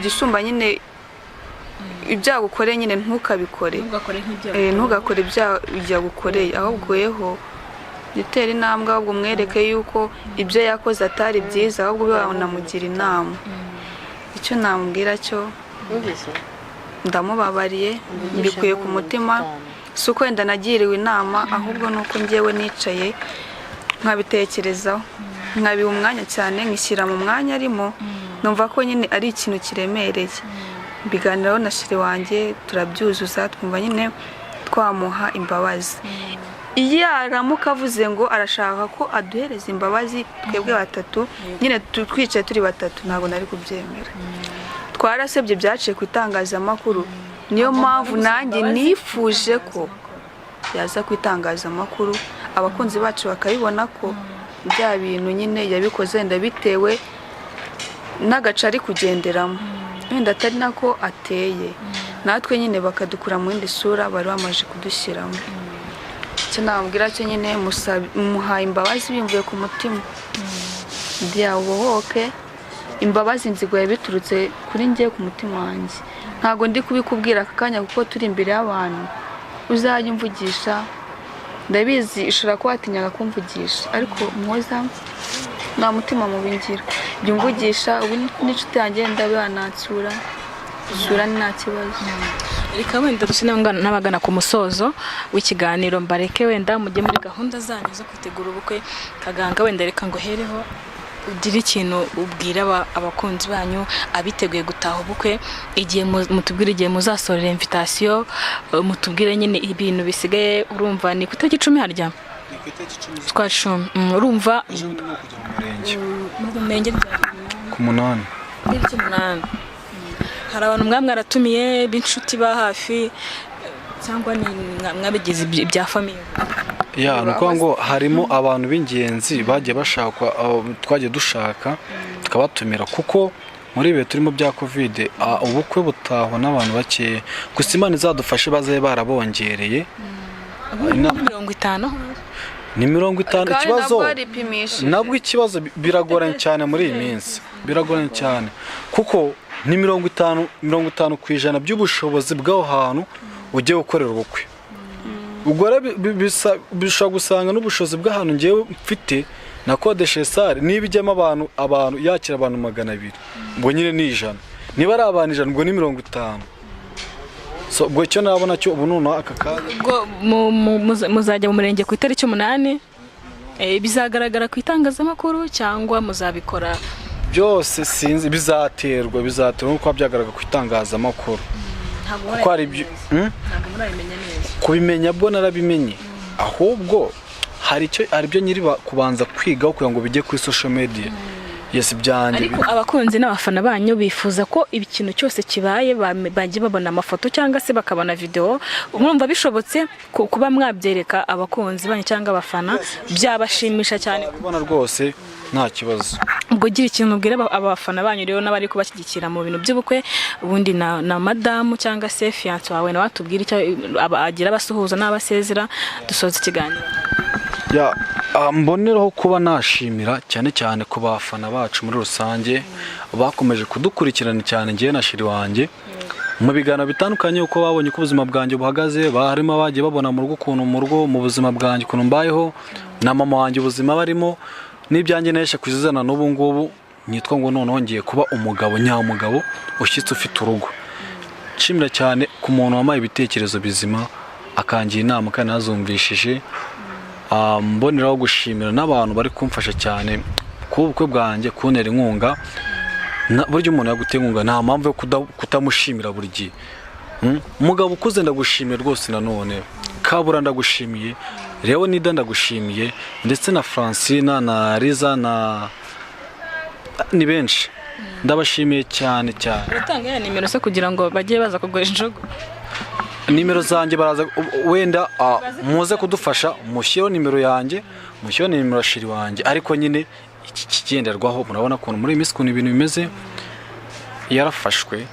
usumba nyine ibyagukoreye nyine ntukabikore, ntugakore ibyo gukoreye, ahubwo yeho gitera intambwe, ahubwo umwereke yuko ibyo yakoze atari byiza, ahubwo wanamugira inama. Icyo namubwira cyo ndamubabariye, mbikuye ku mutima, si uko wenda nagiriwe inama, ahubwo nuko njyewe nicaye nkabitekerezaho, nkabiha umwanya cyane, nkishyira mu mwanya arimo, numva ko nyine ari ikintu kiremereye. Mbiganiraho na sheri wanjye turabyuzuza, twumva nyine twamuha imbabazi. Iyo aramuka avuze ngo arashaka ko aduhereza imbabazi twebwe batatu, nyine twicaye turi batatu, ntabwo nari kubyemera. Twarasebye byaciye ku itangazamakuru, niyo mpamvu nanjye nifuje ko yaza ku itangazamakuru, abakunzi bacu bakabibona ko bya bintu nyine yabikoze wenda bitewe n'agace ari kugenderamo, wenda atari nako ateye, natwe nyine bakadukura mu yindi sura bari bamaze kudushyiramo. Icyo nababwira cyo nyine muhaye imbabazi bimvuye ku mutima, ndiya ubohoke, imbabazi nziguye biturutse kuri njye ku mutima wanjye, ntabwo ndi kubikubwira aka kanya kuko turi imbere y'abantu. Uzajya umvugisha, ndabizi ishobora kuba watinyaga kumvugisha, ariko mwoza nta mutima mubi ngira, jya umvugisha, ubu n'inshuti yanjye ndabanatsura sura nta kibazo. reka wenda duse n'abagana ku musozo w'ikiganiro, mbareke wenda mujye muri gahunda zanyu zo kwitegura ubukwe. Kaganga, wenda reka ngo hereho ugira ikintu ubwira abakunzi banyu abiteguye gutaha ubukwe, igihe mutubwire igihe muzasorera invitation, mutubwire nyine ibintu bisigaye. Urumva ni ku itariki 10 harya twa 10, urumva mu murenge ku munani hari abantu mwaratumiye b'inshuti ba hafi cyangwa ni mwabigize ibya famille? Ya nuko ngo harimo abantu b'ingenzi bagiye bashakwa, twagiye dushaka tukabatumira, kuko muri bihe turimo bya covid ubukwe butahwa n'abantu bake, gusa Imana izadufashe bazaye barabongereye 50. Ni 50. Ikibazo nabwo ikibazo biragoranye cyane muri iyi minsi, biragoranye cyane kuko ni 50% by'ubushobozi bw'aho hantu ugiye gukorera ubukwe. ubwo rero bishobora gusanga n'ubushobozi bw'ahantu ngewe mfite nakodeshe sale niba ijyamo abantu yakira abantu 200 ubwo nyine ni 100 niba ari abantu 100 ubwo ni 50. So ubwo icyo nabona cyo ubu noneho aka kaga ubwo muzajya mu murenge ku itariki 8 bizagaragara ku itangazamakuru cyangwa muzabikora byose sinzi bizaterwa nuko byagaragara ku itangazamakuru kuko ari ibyo ntabwo murabimenya neza kubimenya bwo narabimenye ahubwo hari byo nyiri kubanza kwigaho kugira ngo bijye kuri social media. Yes byanjye ariko abakunzi n'abafana banyu bifuza ko ikintu cyose kibaye bagiye babona amafoto cyangwa se bakabona video mwumva bishobotse kuba mwabyereka abakunzi banyu cyangwa abafana byabashimisha cyane kubona rwose nta kibazo. ubwo gira ikintu ubwira abafana banyu rero n'abari kubashyigikira mu bintu by'ubukwe ubundi na madamu cyangwa se fiance wawe na watubwira icyo agira abasuhuza n'abasezera dusoza ikiganiro. Mboneraho kuba nashimira cyane ku bafana bacu muri rusange bakomeje kudukurikirana cyane ngiye na shiri wanjye mu biganiro bitandukanye uko babonye ko ubuzima bwanjye buhagaze harimo abagiye babona mu rugo ukuntu mu buzima bwanjye ukuntu mbayeho na mama wanjye ubuzima barimo n'ibyanjye neshe kuzizana n'ubu ngubu nitwa ngo noneho ngiye kuba umugabo nyamugabo ushyitse ufite urugo. Nshimira cyane ku muntu wamaye ibitekerezo bizima akangira inama kandi nazumvishije. Mboneraho gushimira n'abantu bari kumfasha cyane ku bukwe bwanjye kuntera inkunga. Buryo umuntu yaguteye inkunga nta mpamvu yo kutamushimira buri gihe. Umugabo ukuze ndagushimiye rwose nanone. Kabura ndagushimiye, Leonida ndagushimiye ndetse na Francina na Riza ni benshi. Ndabashimiye cyane. Utanga ya nimero se kugira ngo bagiye baza kugura injogo. Nimero zanjye baraza wenda muze kudufasha mushyiro nimero yanjye mushyiro nimero shiri wanjye ariko nyine iki kigenderwaho murabona ko muri Miss Kun ibintu bimeze yarafashwe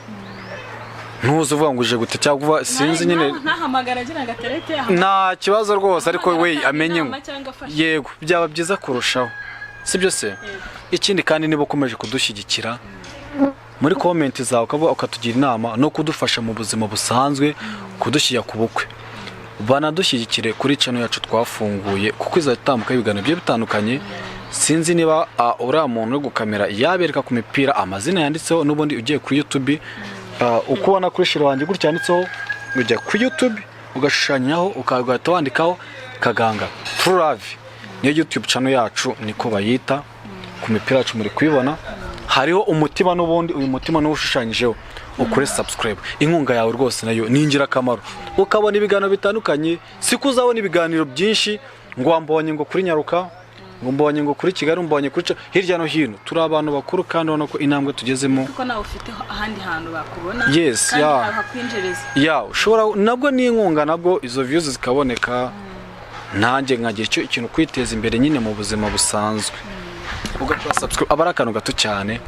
ntuzo uvuga ngo uje gute cyangwa sinzi nyine ntahamagara agira gaterete nta kibazo rwose ariko we amenye ngo yego byaba byiza kurushaho sibyo se ikindi kandi niba ukomeje kudushyigikira muri comment zawe ukatugira inama no kudufasha mu buzima busanzwe kudushyira ku bukwe banadushyigikire kuri channel yacu twafunguye kuko izatambuka ibiganiro bye bitandukanye. Sinzi niba uriya muntu uri gukamera yabereka ku mipira amazina yanditseho n'ubundi ugiye kuri YouTube uko ubona kuri shira wanjye gutya yanditseho ujya kuri YouTube ugashushanyaho ukagahita wandikaho Kaganga True Love niyo YouTube channel yacu niko bayita ku mipira yacu muri kubibona hariho umutima n'ubundi uyu mutima n'ushushanyijeho ukore subscribe. Inkunga yawe rwose nayo ni ingirakamaro ukabona ibiganiro bitandukanye sikuzabona ibiganiro byinshi ngo wambonye ngo kuri Nyaruka ngo mbonye ngo kuri Kigali mbonye kuri hirya no hino turi abantu bakuru kandi ubona ko intambwe tugezemo kuko nawe ufite ahandi hantu bakubona yes ushobora nabwo ni inkunga nabwo izo views zikaboneka nanjye nkagira ikintu kwiteza imbere nyine mu buzima busanzwe. Ugakora subscribe abara akantu gato cyane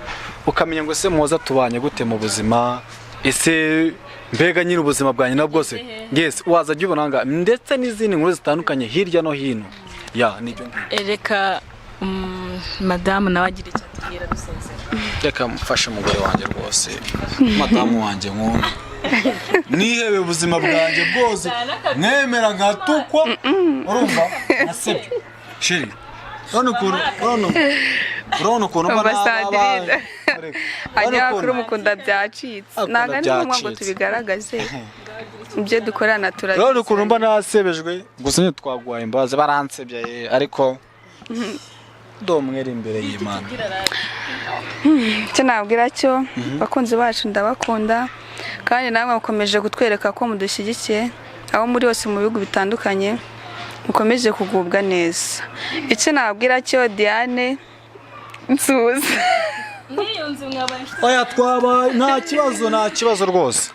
ukamenya ngo se muza tubanye gute mu buzima ese mbega nyine ubuzima bwanjye na bwose yes waza jyubonanga ndetse n'izindi nkuru zitandukanye hirya no hino nibyo reka madamu nawe agira icyo atubwira dusezera. Reka mfashe umugore wanjye rwose madamu wanjye nkunda nihebe ubuzima bwanjye bwose nemera ngatukwa urumva nasebye shiri urabona ukuntu ambasadride ajya kuri umukunda byacitse ntago ari ngombwa ngo tubigaragaze ibyo dukorana turabizi. urabona ukuntu mba nasebejwe gusa nyine twagwaye imbabazi baransebye ariko domwera imbere y'Imana. Icyo nabwira cyo bakunzi bacu ndabakunda kandi namwe mukomeje kutwereka ko mudushyigikiye aho muri hose mu bihugu bitandukanye mukomeje kugubwa neza. Icyo nabwira cyo Diane nsuza oya twaba nta kibazo rwose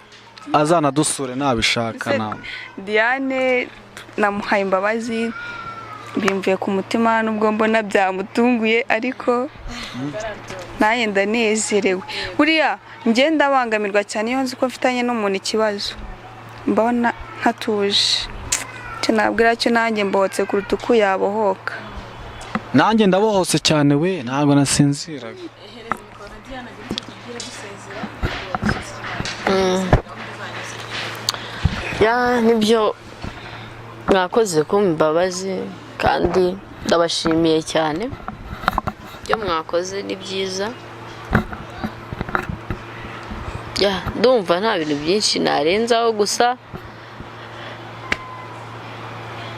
azana dusure nabishaka nawe. Diane namuhaye imbabazi bimvuye ku mutima nubwo mbona byamutunguye ariko nanjye ndanezerewe. Buriya njye ndabangamirwa cyane iyo nzi ko mfitanye n'umuntu ikibazo mbona ntatuje. Icyo nabwira cyo nanjye mbotse kuruta uko yabohoka. Nanjye ndabohose cyane we ntabwo nasinziraga. nibyo mwakoze kumpa imbabazi kandi ndabashimiye cyane, ibyo mwakoze ni byiza. Ndumva nta bintu byinshi narenzaho, gusa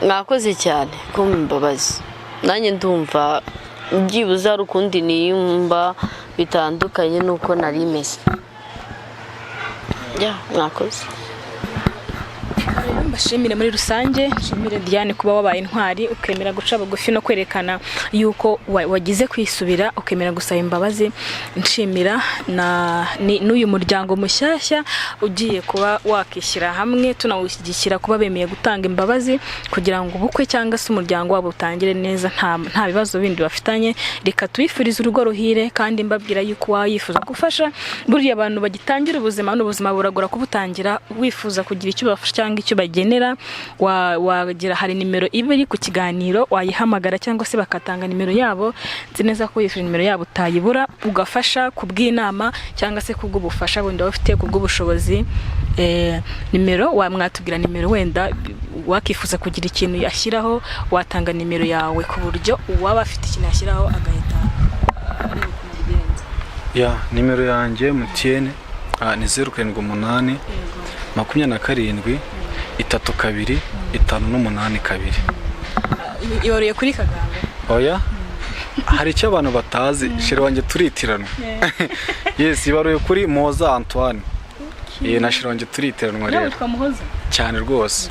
mwakoze cyane kumpa imbabazi. Nanjye ndumva byibuze hari ukundi niyumva bitandukanye n'uko nari meze. Mwakoze. Mbashimire muri rusange, nshimire Diane kuba wabaye intwari ukemera guca bugufi no kwerekana yuko wagize kwisubira, ukemera gusaba imbabazi. Nshimira n'uyu muryango mushyashya ugiye kuba wakishyira hamwe, tunawushyigikira kuba bemeye gutanga imbabazi kugira ngo ubukwe cyangwa se umuryango wabo utangire neza nta bibazo bindi bafitanye. Reka tuyifurize urugo ruhire, kandi mbabwira yuko wayifuza gufasha buriya abantu bagitangira ubuzima, n'ubuzima buragora kubutangira. Wifuza kugira icyo bafasha cyangwa icyo bagenera, wagira hari nimero iba iri ku kiganiro, wayihamagara cyangwa se bakatanga nimero yabo. Nzi neza ko yifuje nimero yabo utayibura, ugafasha kubw'inama cyangwa se kubw'ubufasha wenda bafite kubw'ubushobozi. Nimero mwatubwira nimero, wenda wakifuza kugira ikintu yashyiraho watanga nimero yawe ku buryo uwaba afite ikintu yashyiraho agahita nimero yanjye MTN ni 078 27 32 582. Yoreye kuri Kaganga. Oya, hari icyo abantu batazi, sheri wanjye turitiranwa. Yes, ibaruye kuri Moza Antoine. Na sheri wanjye turitiranwa rero. Twamuhoza cyane rwose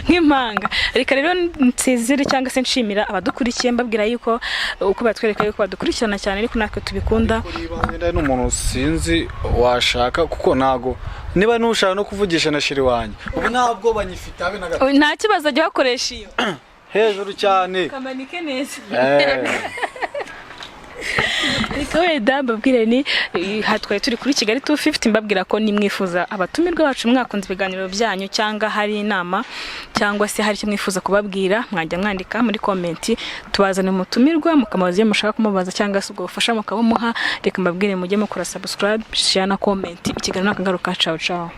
nk'impanga. Reka rero nsezere cyangwa se nshimira abadukurikiye, mbabwira yuko uko batwereka yuko badukurikirana cyane, ariko natwe tubikunda. Niba n'umuntu sinzi washaka, kuko nago niba nushaka no kuvugisha na sheri wanjye ubu ntabwo banyifite habe na gato, nta kibazo ajya bakoresha iyo hejuru cyane kamanike neza. Reka wenda mbabwire ni hatwaye turi kuri Kigali 250, mbabwira ko nimwifuza abatumirwa bacu mwakunze ibiganiro byanyu, cyangwa hari inama cyangwa se hari icyo mwifuza kubabwira, mwajya mwandika muri comment, tubazane umutumirwa mukamubaza ibyo mushaka kumubaza cyangwa se ubwo bufasha mukabumuha. Reka mbabwire mujye mukora subscribe, share na comment. Ikiganiro nakagaruka. Ciao ciao.